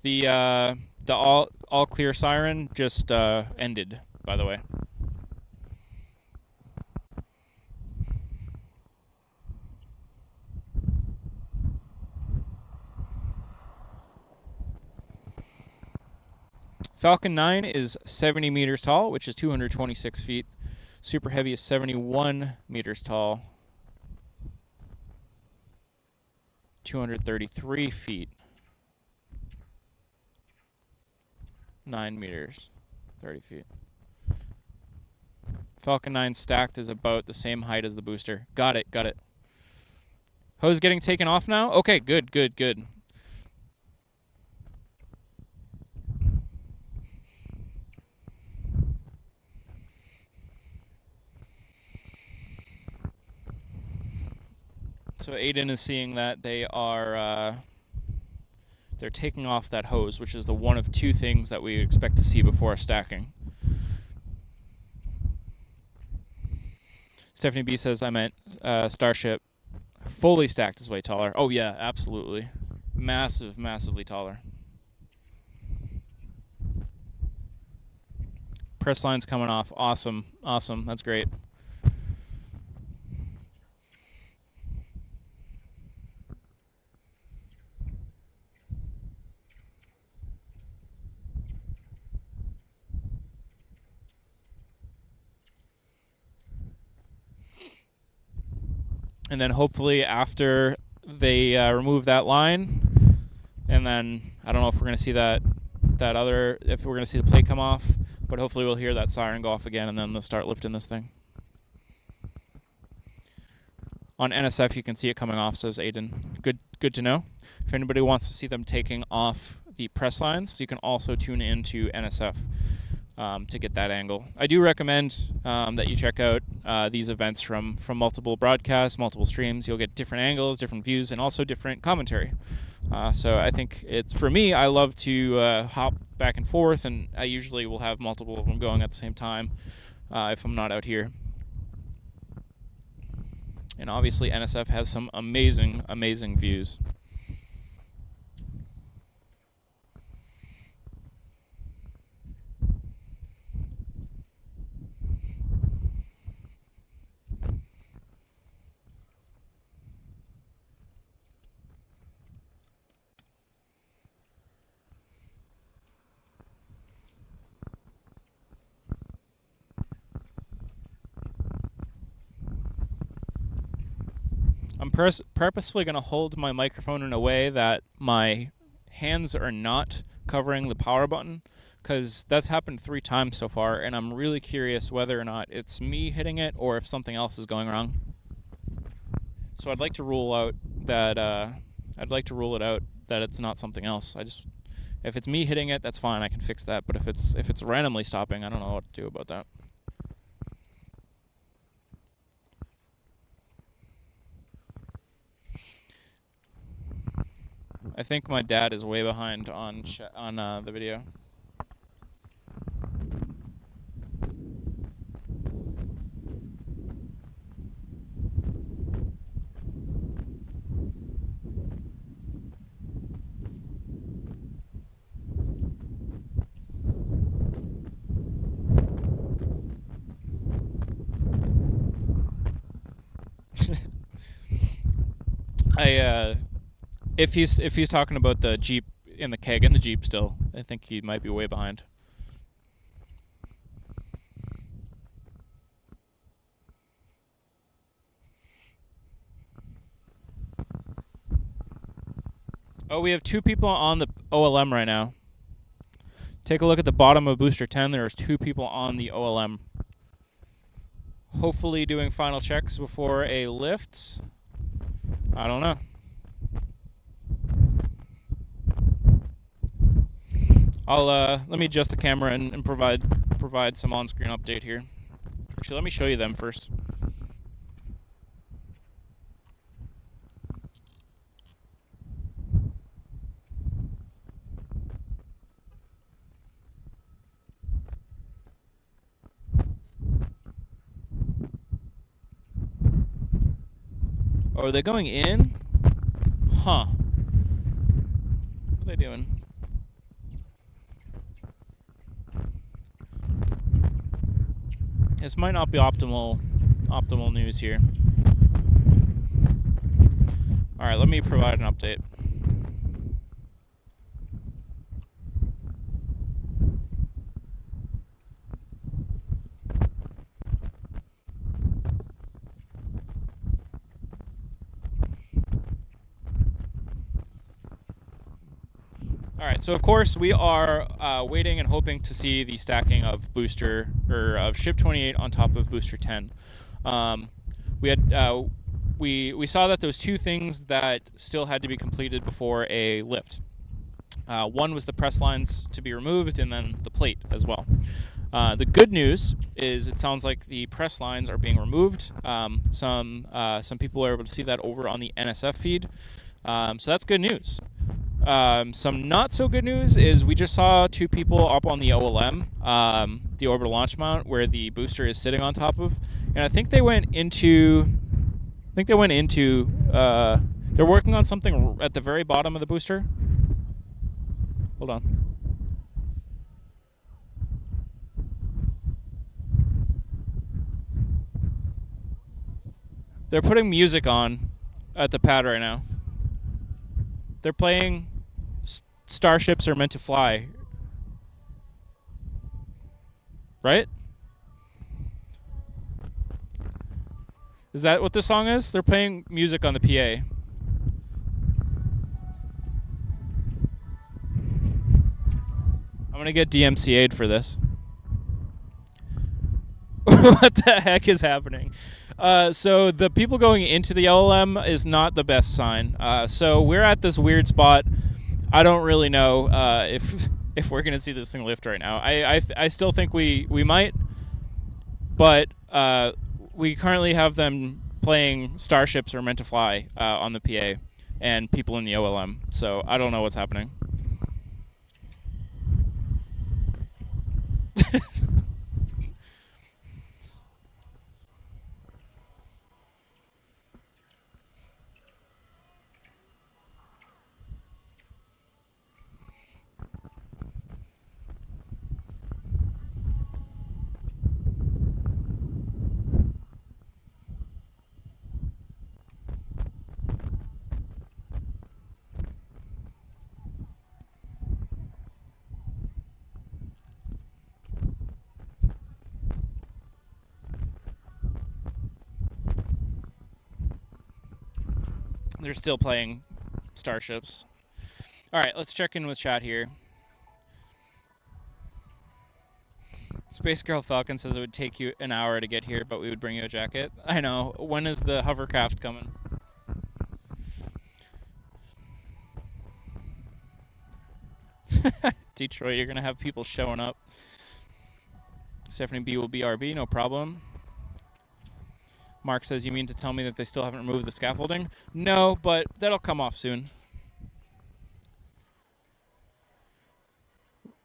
The all clear siren just ended, by the way. Falcon 9 is 70 meters tall, which is 226 feet. Super Heavy is 71 meters tall, 233 feet. 9 meters, 30 feet. Falcon 9 stacked is about the same height as the booster. Got it. Hose getting taken off now? Okay, good. So Aiden is seeing that they are they're taking off that hose, which is the one of two things that we expect to see before stacking. Stephanie B says, I meant Starship fully stacked is way taller. Oh yeah, absolutely. Massively taller. Press line's coming off. Awesome. That's great. And then hopefully after they remove that line, and then I don't know if we're going to see if we're going to see the plate come off, but hopefully we'll hear that siren go off again, and then they'll start lifting this thing. On NSF, you can see it coming off, says Aiden. Good to know. If anybody wants to see them taking off the press lines, you can also tune into NSF to get that angle. I do recommend that you check out these events from multiple broadcasts, multiple streams. You'll get different angles, different views, and also different commentary. So I think for me, I love to hop back and forth, and I usually will have multiple of them going at the same time if I'm not out here. And obviously NSF has some amazing views. I'm purposefully going to hold my microphone in a way that my hands are not covering the power button, because that's happened 3 times so far, and I'm really curious whether or not it's me hitting it or if something else is going wrong. So I'd like to rule out that that it's not something else. If it's me hitting it, that's fine. I can fix that. But if it's randomly stopping, I don't know what to do about that. I think my dad is way behind on the video. If he's talking about the Jeep in the keg in the Jeep still, I think he might be way behind. Oh, we have 2 people on the OLM right now. Take a look at the bottom of booster 10. There's 2 people on the OLM. Hopefully doing final checks before a lift. I don't know. Let me adjust the camera and provide some on-screen update here. Actually, let me show you them first. Oh, are they going in? Huh. What are they doing? This might not be optimal news here. All right, let me provide an update. All right, so of course we are waiting and hoping to see the stacking of Ship 28 on top of booster 10. We saw that those 2 things that still had to be completed before a lift. One was the press lines to be removed, and then the plate as well. The good news is it sounds like the press lines are being removed. Some people are able to see that over on the NSF feed, so that's good news. Some not so good news is we just saw 2 people up on the OLM, the orbital launch mount, where the booster is sitting on top of, and I think they went into. They're working on something at the very bottom of the booster. Hold on. They're putting music on at the pad right now. They're playing Starships Are Meant to Fly. Right? Is that what this song is? They're playing music on the PA. I'm gonna get DMCA'd for this. What the heck is happening? So the people going into the LLM is not the best sign. So we're at this weird spot. I don't really know if we're gonna see this thing lift right now. I still think we might, but we currently have them playing Starships Are Meant to Fly on the PA, and people in the OLM. So I don't know what's happening. They're still playing Starships. All right, let's check in with chat here. Space Girl Falcon says it would take you an hour to get here, but we would bring you a jacket. I know. When is the hovercraft coming? Detroit, you're going to have people showing up. Stephanie B will be RB, no problem. Mark says, you mean to tell me that they still haven't removed the scaffolding? No, but that'll come off soon.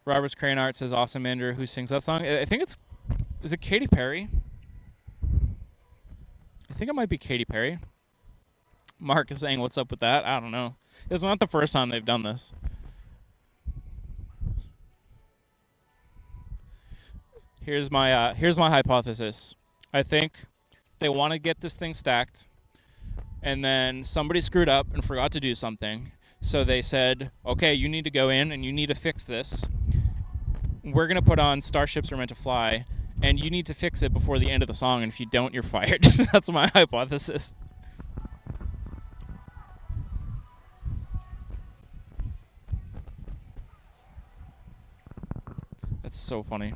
Robert's Crane Art says, awesome, Andrew. Who sings that song? I think it's... Is it Katy Perry? I think it might be Katy Perry. Mark is saying, what's up with that? I don't know. It's not the first time they've done this. Here's my hypothesis. I think they want to get this thing stacked, and then somebody screwed up and forgot to do something. So they said, okay, you need to go in and you need to fix this. We're going to put on Starships Are Meant to Fly, and you need to fix it before the end of the song, and if you don't, you're fired. That's my hypothesis. That's so funny.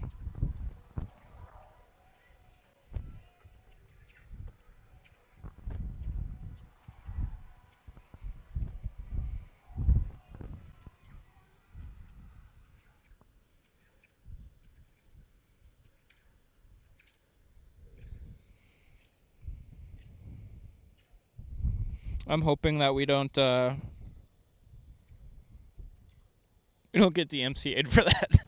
I'm hoping that we don't get DMCA'd for that.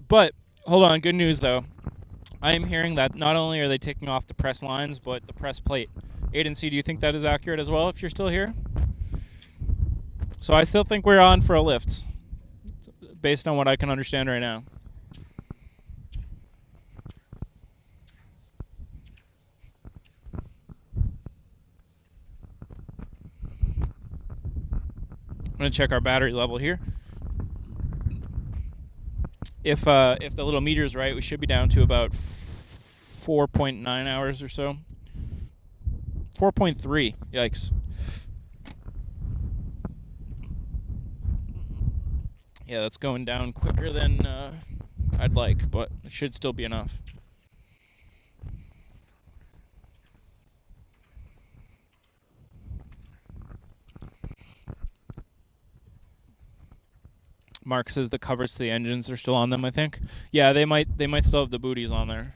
But hold on, good news though. I am hearing that not only are they taking off the press lines, but the press plate. Aiden C, do you think that is accurate as well if you're still here? So I still think we're on for a lift, based on what I can understand right now. I'm going to check our battery level here. If the little meter's right, we should be down to about 4.9 hours or so. 4.3. Yikes. Yeah, that's going down quicker than I'd like, but it should still be enough. Mark says the covers to the engines are still on them, I think. Yeah, they might still have the booties on there.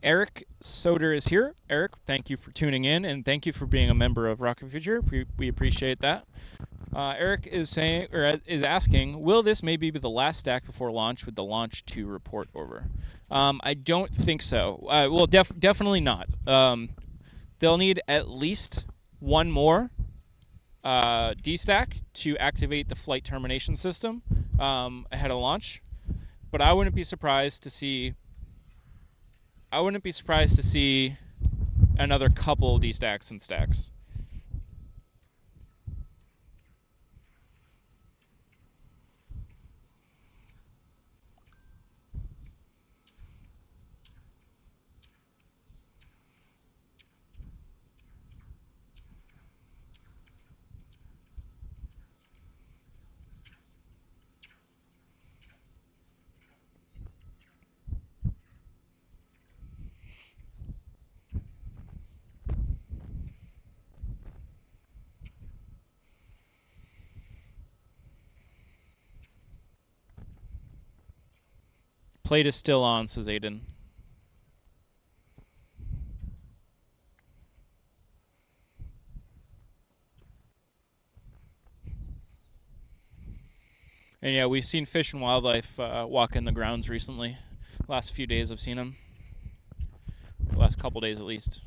Eric Soder is here. Eric, thank you for tuning in, and thank you for being a member of Rocket Future. We appreciate that. Eric is saying, or is asking, will this maybe be the last stack before launch with the launch 2 report over? I don't think so. Well, definitely not. They'll need at least one more D-stack to activate the flight termination system ahead of launch. But I wouldn't be surprised to see another couple D-stacks and stacks. Plate is still on, says Aiden. And yeah, we've seen Fish and Wildlife walk in the grounds recently. Last few days I've seen them. Last couple days at least.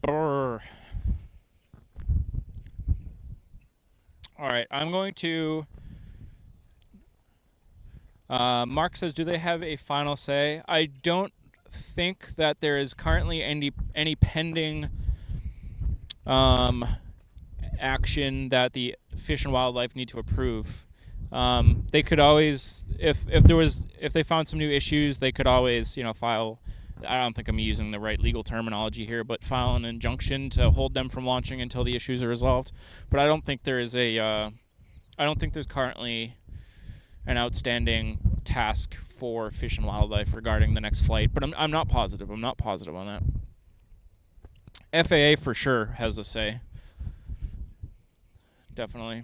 Brr. All right, I'm going to. Mark says, "Do they have a final say?" I don't think that there is currently any pending action that the Fish and Wildlife need to approve. They could always, if they found some new issues, they could always file. I don't think I'm using the right legal terminology here, but file an injunction to hold them from launching until the issues are resolved. But I don't think there is I don't think there's currently an outstanding task for Fish and Wildlife regarding the next flight. But I'm not positive. I'm not positive on that. FAA for sure has a say. Definitely.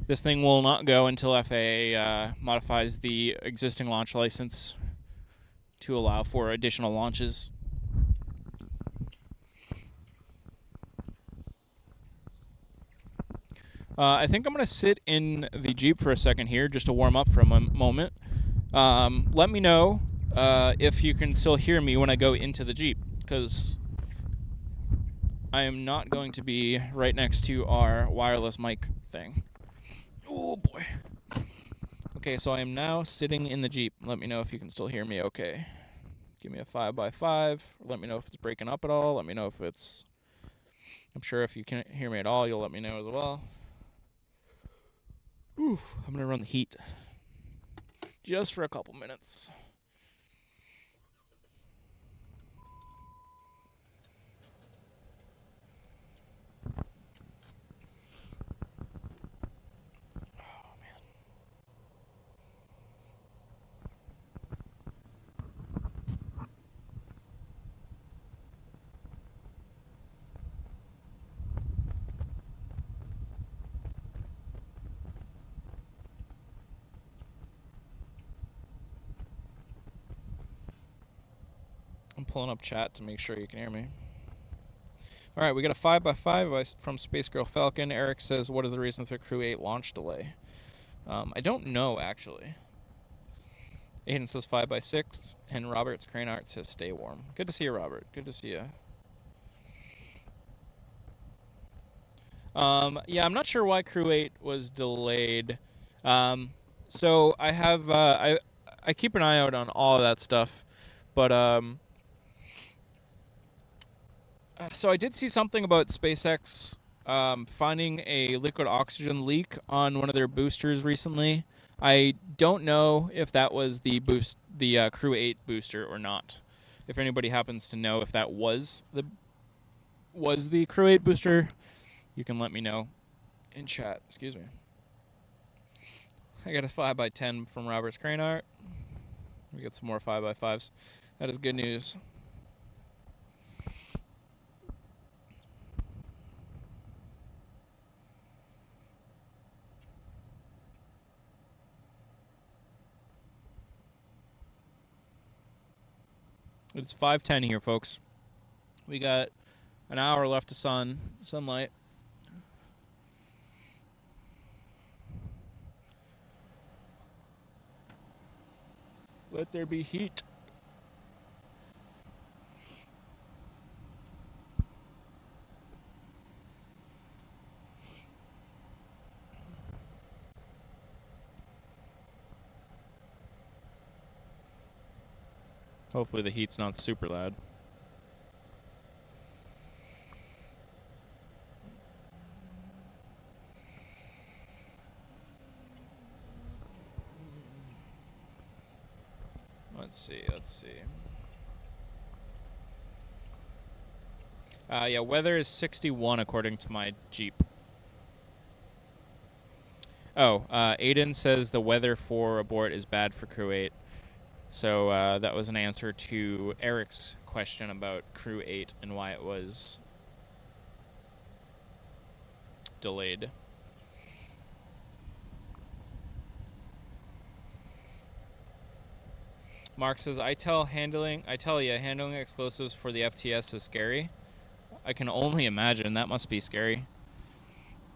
This thing will not go until FAA modifies the existing launch license to allow for additional launches. I think I'm going to sit in the Jeep for a second here just to warm up for a moment. Let me know if you can still hear me when I go into the Jeep, because I am not going to be right next to our wireless mic thing. Oh boy. Okay, so I am now sitting in the Jeep. Let me know if you can still hear me okay. Give me a 5x5. Let me know if it's breaking up at all. Let me know if it's... I'm sure if you can't hear me at all, you'll let me know as well. Ooh, I'm going to run the heat just for a couple minutes. I'm pulling up chat to make sure you can hear me. All right, we got a 5x5 from Space Girl Falcon. Eric says, what is the reason for Crew 8 launch delay? I don't know, actually. Aiden says 5x6, and Robert's Crane Art says stay warm. Good to see you, Robert. Good to see you. Yeah, I'm not sure why Crew 8 was delayed. So I have, I keep an eye out on all of that stuff, but, so I did see something about SpaceX finding a liquid oxygen leak on one of their boosters recently. I don't know if that was the Crew 8 booster or not. If anybody happens to know if that was the Crew 8 booster, you can let me know in chat. Excuse me. I got a 5x10 from Robert's Crane Art. We got some more 5x5s. That is good news. It's 5:10 here, folks. We got an hour left of sunlight. Let there be heat. Hopefully the heat's not super loud. Let's see. Yeah, weather is 61 according to my Jeep. Oh, Aiden says the weather for abort is bad for Crew 8. So that was an answer to Eric's question about Crew 8 and why it was delayed. Mark says, I tell you, handling explosives for the FTS is scary. I can only imagine. That must be scary.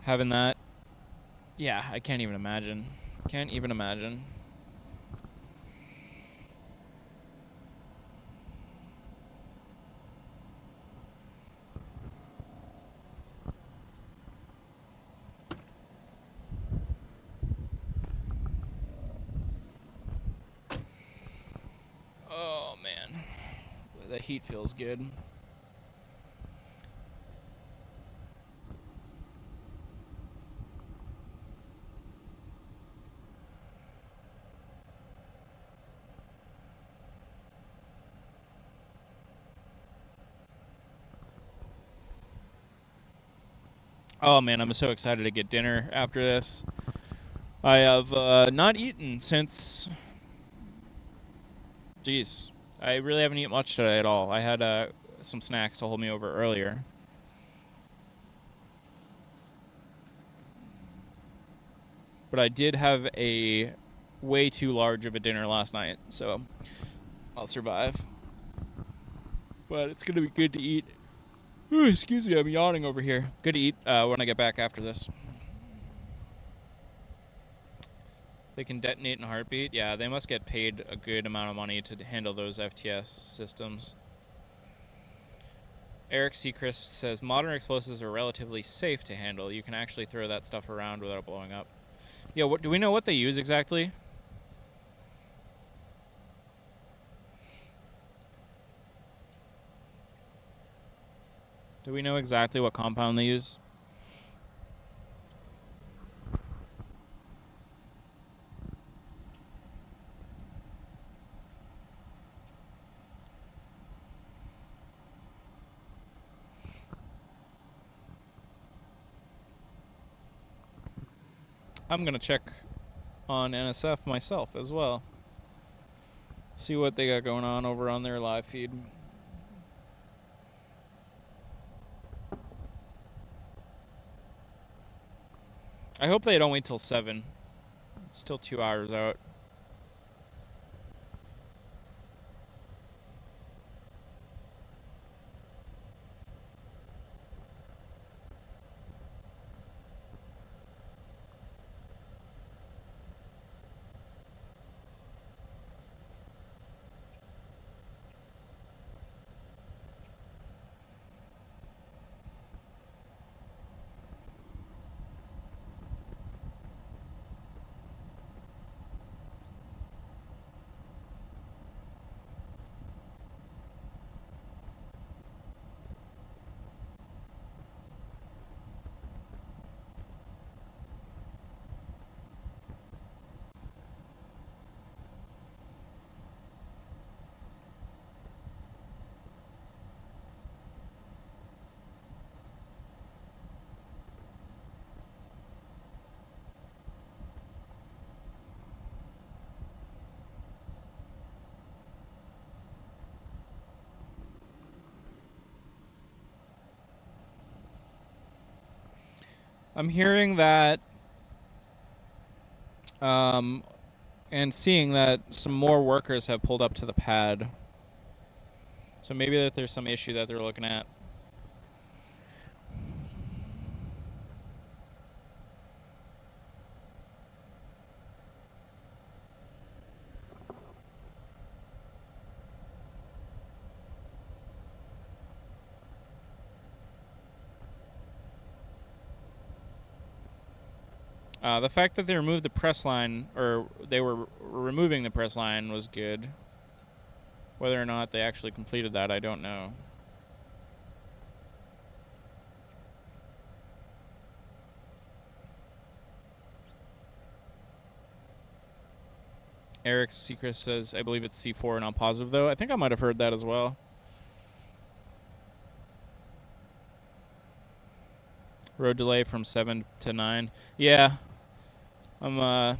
Having that. Yeah, I can't even imagine. Can't even imagine. Oh, man. The heat feels good. Oh, man, I'm so excited to get dinner after this. I have not eaten since... Jeez. I really haven't eaten much today at all. I had some snacks to hold me over earlier. But I did have a way too large of a dinner last night, so I'll survive. But it's going to be good to eat. Ooh, excuse me, I'm yawning over here. Good to eat when I get back after this. They can detonate in a heartbeat? Yeah, they must get paid a good amount of money to handle those FTS systems. Eric Seacrest says, modern explosives are relatively safe to handle. You can actually throw that stuff around without blowing up. Yeah, do we know what they use exactly? Do we know exactly what compound they use? I'm going to check on NSF myself as well. See what they got going on over on their live feed. I hope they don't wait till 7. It's still 2 hours out. I'm hearing that and seeing that some more workers have pulled up to the pad. So maybe that there's some issue that they're looking at. The fact that they removed the press line, or they were removing the press line, was good. Whether or not they actually completed that, I don't know. Eric Secret says, I believe it's C4 and I'm positive, though. I think I might have heard that as well. Road delay from 7 to 9. Yeah. I'm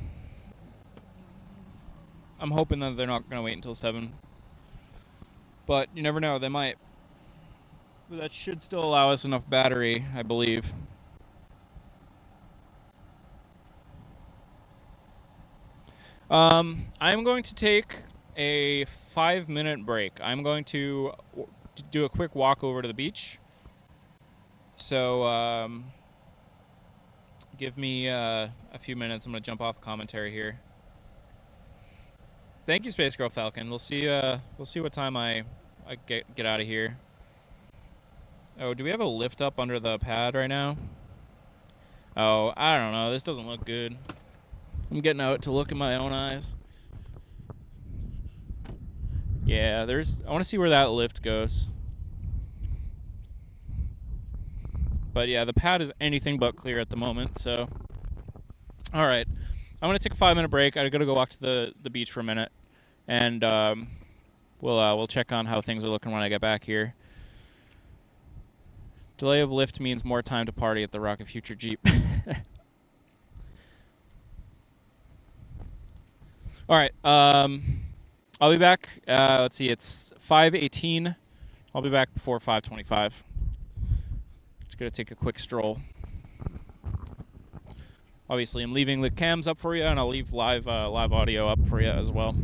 hoping that they're not going to wait until 7. But you never know. They might. But that should still allow us enough battery, I believe. I'm going to take a 5-minute break. I'm going to do a quick walk over to the beach. So, give me a few minutes. I'm going to jump off commentary here. Thank you, Space Girl Falcon. We'll see what time I get out of here. Oh, do we have a lift up under the pad right now? Oh, I don't know. This doesn't look good. I'm getting out to look in my own eyes. Yeah, I want to see where that lift goes. But yeah, the pad is anything but clear at the moment, so. All right. I'm going to take a 5-minute break. I got to go walk to the beach for a minute. And we'll check on how things are looking when I get back here. Delay of lift means more time to party at the Rocket Future Jeep. All right. I'll be back. Let's see. It's 5:18. I'll be back before 5:25. Just gonna take a quick stroll. Obviously, I'm leaving the cams up for you, and I'll leave live audio up for you as well.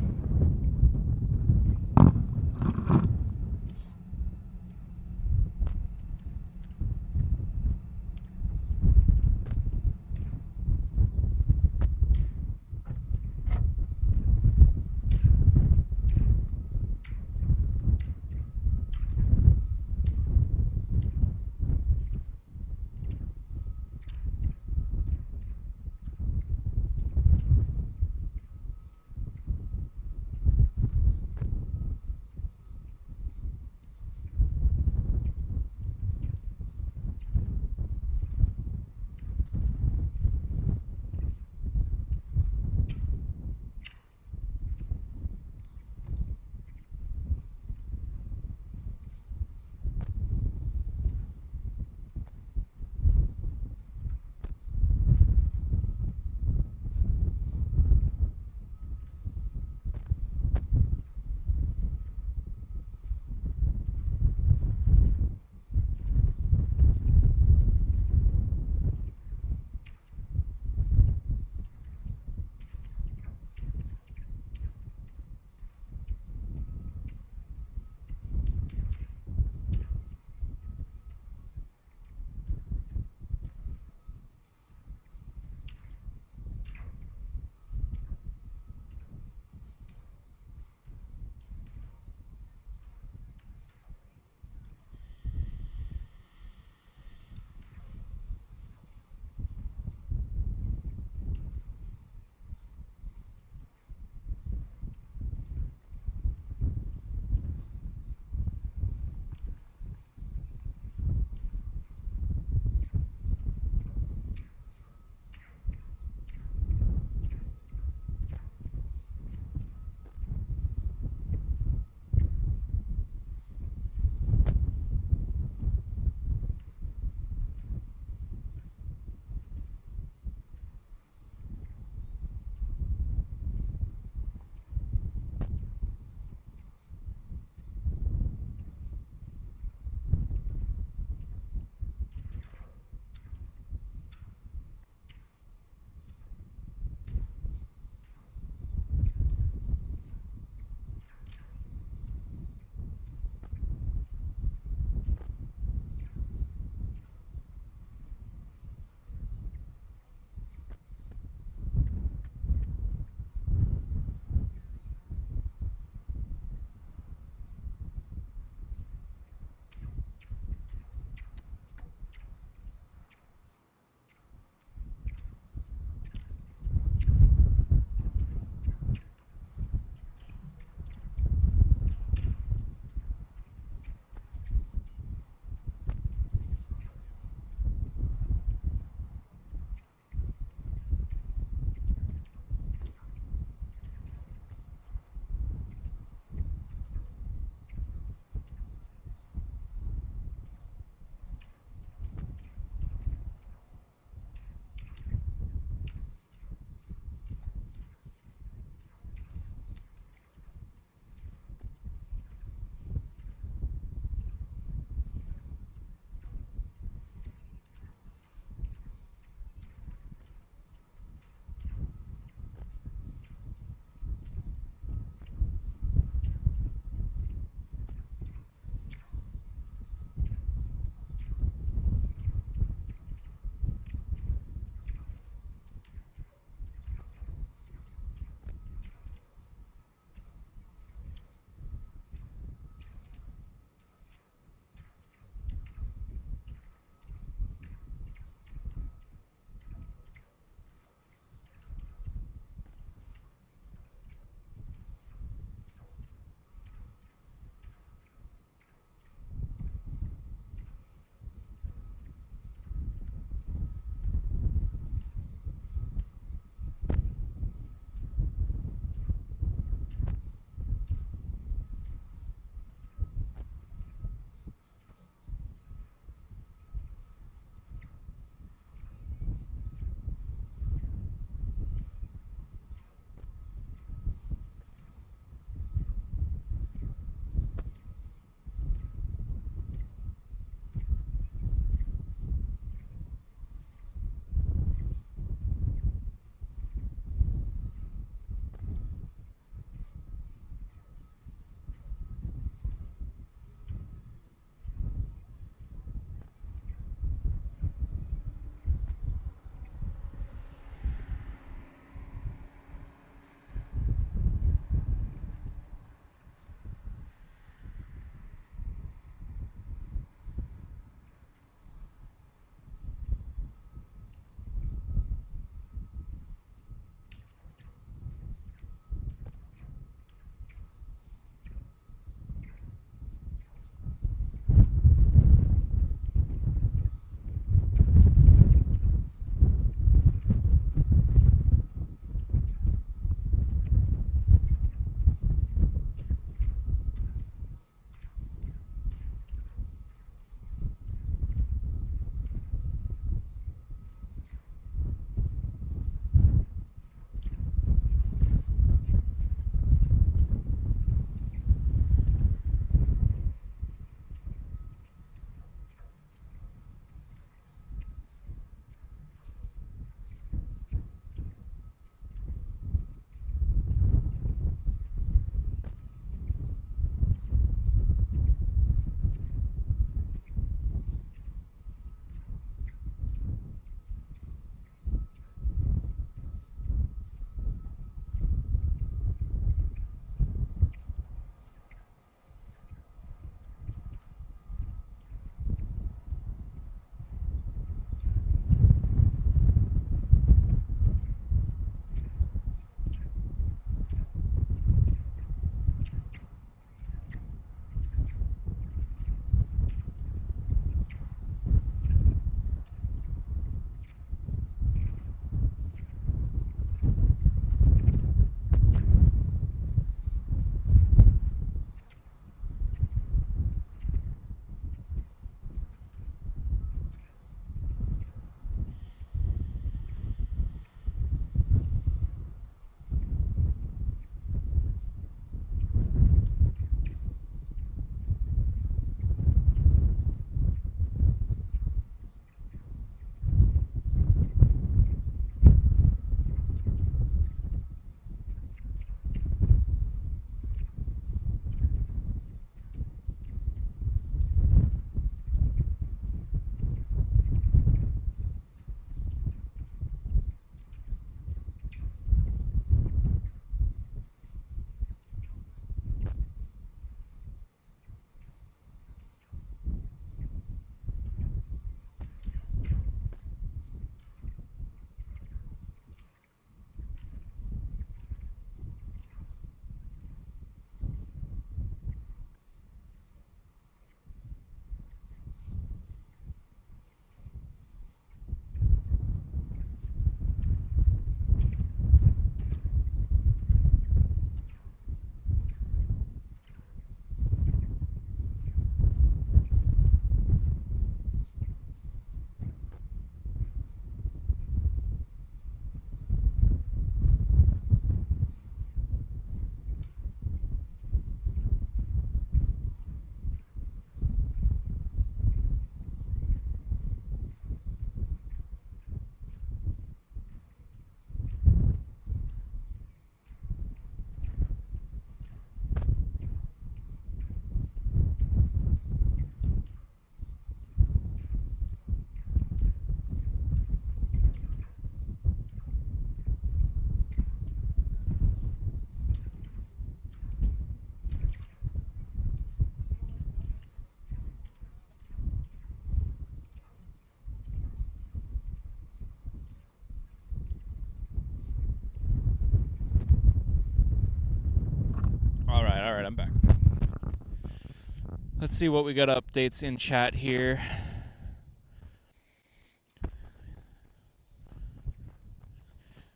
Let's see what we got updates in chat here.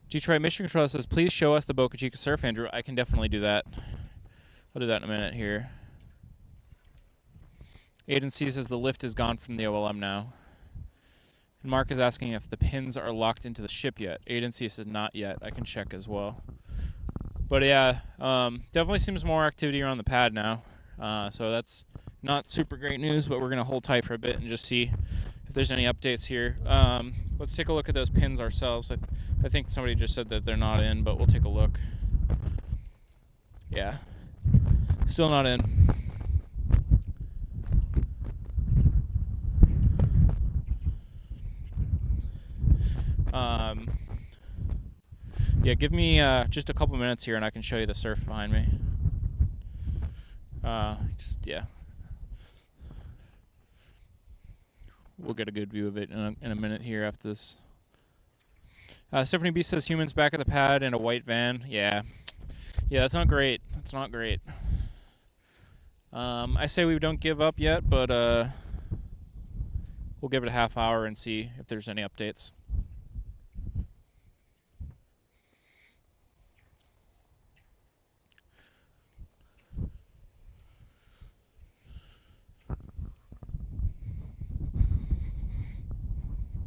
Detroit Mission Control says, please show us the Boca Chica surf, Andrew. I can definitely do that. I'll do that in a minute here. Aiden C says the lift is gone from the OLM now. And Mark is asking if the pins are locked into the ship yet. Aiden C says not yet. I can check as well. But yeah, definitely seems more activity around the pad now. So that's not super great news, but we're going to hold tight for a bit and just see if there's any updates here. Let's take a look at those pins ourselves. I think somebody just said that they're not in, but we'll take a look. Yeah, still not in. Yeah, give me just a couple minutes here and I can show you the surf behind me. Yeah. We'll get a good view of it in a minute here after this. Stephanie B says humans back at the pad in a white van. Yeah, that's not great. That's not great. I say we don't give up yet, but we'll give it a half hour and see if there's any updates.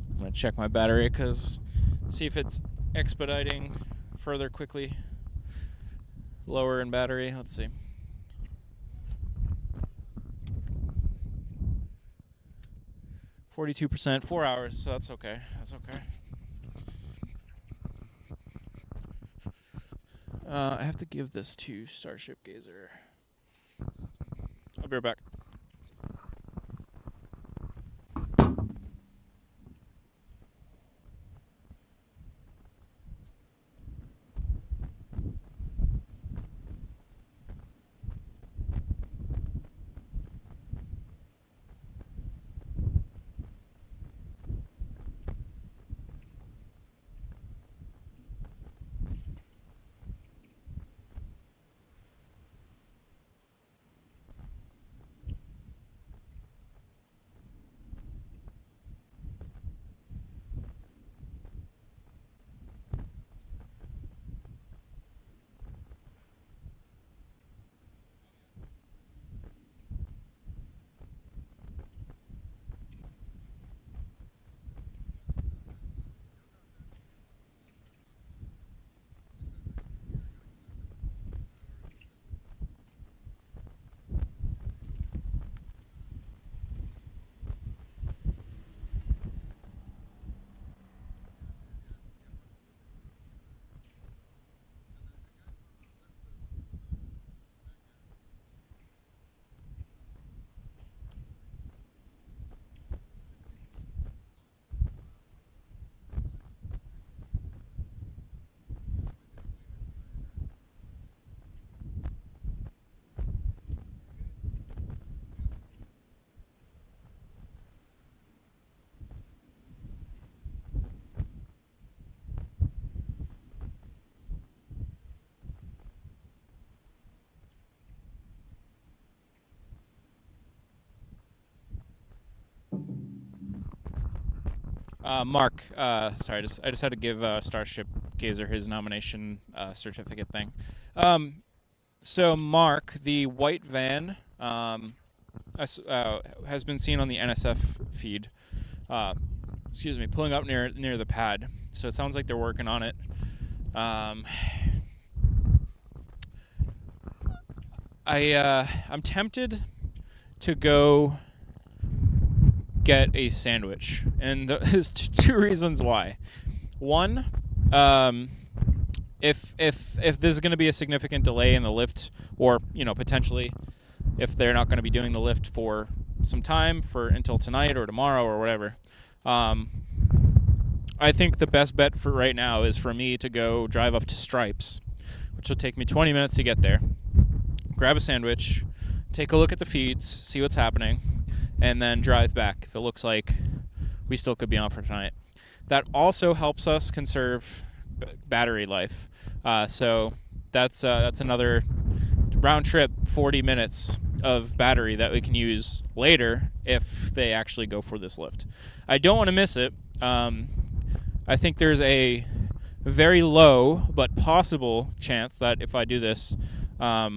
I'm going to check my battery because see if it's expediting further quickly. Lower in battery. Let's see. %, 4 hours, so that's okay. That's okay. I have to give this to Starship Gazer. I'll be right back. Mark, sorry, I just had to give Starship Gazer his nomination certificate thing. So Mark, the white van has been seen on the NSF feed. Excuse me, pulling up near the pad. So it sounds like they're working on it. I'm tempted to go get a sandwich, and there's two reasons why. One, if this is going to be a significant delay in the lift, or potentially if they're not going to be doing the lift for some time, until tonight or tomorrow or whatever, I think the best bet for right now is for me to go drive up to Stripes, which will take me 20 minutes to get there, grab a sandwich, take a look at the feeds, see what's happening, and then drive back if it looks like we still could be on for tonight. That also helps us conserve battery life. So that's another round trip 40 minutes of battery that we can use later if they actually go for this lift. I don't want to miss it. I think there's a very low but possible chance that if I do this, I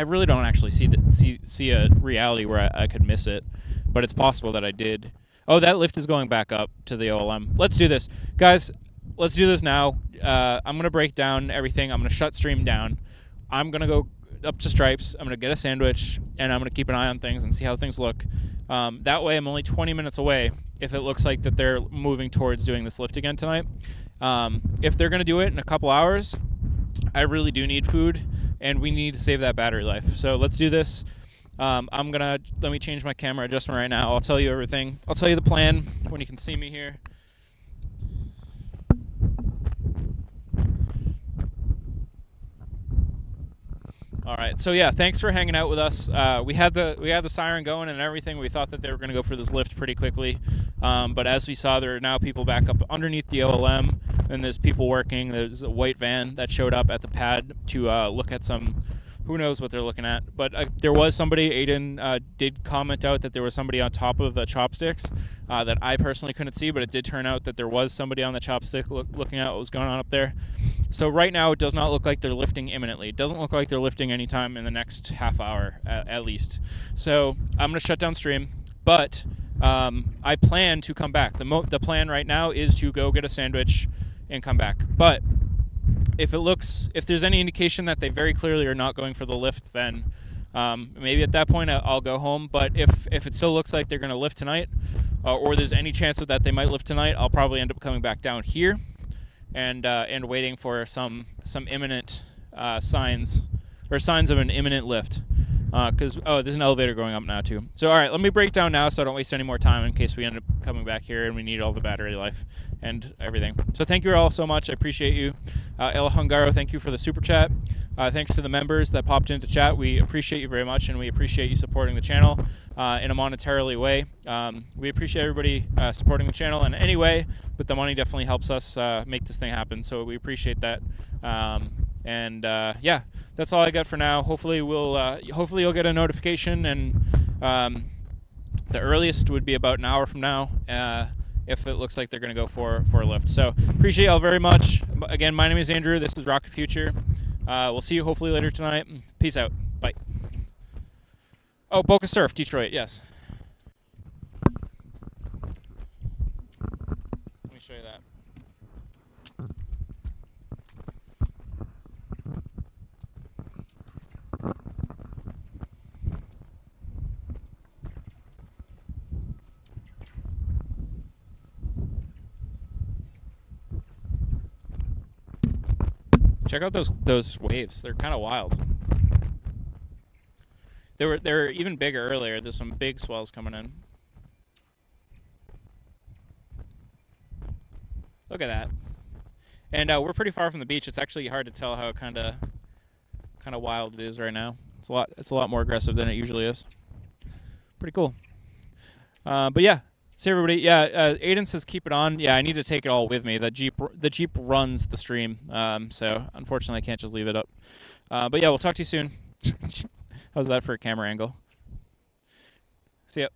really don't actually see a reality where I could miss it, but it's possible that I did. Oh, that lift is going back up to the OLM. Let's do this, guys. Let's do this now. I'm gonna break down everything. I'm gonna shut stream down. I'm gonna go up to Stripes. I'm gonna get a sandwich, and I'm gonna keep an eye on things and see how things look. That way, I'm only 20 minutes away if it looks like that they're moving towards doing this lift again tonight. If they're gonna do it in a couple hours, I really do need food, and we need to save that battery life. So let's do this. Let me change my camera adjustment right now. I'll tell you everything. I'll tell you the plan when you can see me here. All right, so yeah, thanks for hanging out with us. We had the siren going and everything. We thought that they were going to go for this lift pretty quickly, but as we saw, there are now people back up underneath the OLM, and there's people working. There's a white van that showed up at the pad to look at some. Who knows what they're looking at? But there was somebody. Aiden did comment out that there was somebody on top of the chopsticks that I personally couldn't see, but it did turn out that there was somebody on the chopstick looking at what was going on up there. So right now, it does not look like they're lifting imminently. It doesn't look like they're lifting anytime in the next half hour, at least. So I'm going to shut down stream, but I plan to come back. The plan right now is to go get a sandwich and come back. But if there's any indication that they very clearly are not going for the lift, then maybe at that point I'll go home. But if it still looks like they're going to lift tonight, or there's any chance that they might lift tonight, I'll probably end up coming back down here and waiting for some imminent signs of an imminent lift. Because there's an elevator going up now too. So all right, let me break down now so I don't waste any more time in case we end up coming back here and we need all the battery life and everything. So thank you all so much. I appreciate you. El Hungaro, thank you for the super chat. Thanks to the members that popped into chat. We appreciate you very much, and we appreciate you supporting the channel in a monetarily way. We appreciate everybody supporting the channel in any way, but the money definitely helps us make this thing happen. So we appreciate that. Yeah, that's all I got for now. Hopefully you'll get a notification, and the earliest would be about an hour from now if it looks like they're going to go for a lift. So appreciate y'all very much. Again, my name is Andrew. This is Rocket Future. We'll see you hopefully later tonight. Peace out. Bye. Oh, Boca Surf, Detroit. Yes. Let me show you that. Check out those waves. They're kind of wild. They were even bigger earlier. There's some big swells coming in. Look at that. And we're pretty far from the beach. It's actually hard to tell how kind of wild it is right now. It's a lot more aggressive than it usually is. Pretty cool. But yeah. See everybody. Yeah, Aiden says keep it on. Yeah, I need to take it all with me. The Jeep runs the stream, so unfortunately I can't just leave it up. But yeah, we'll talk to you soon. How's that for a camera angle? See ya.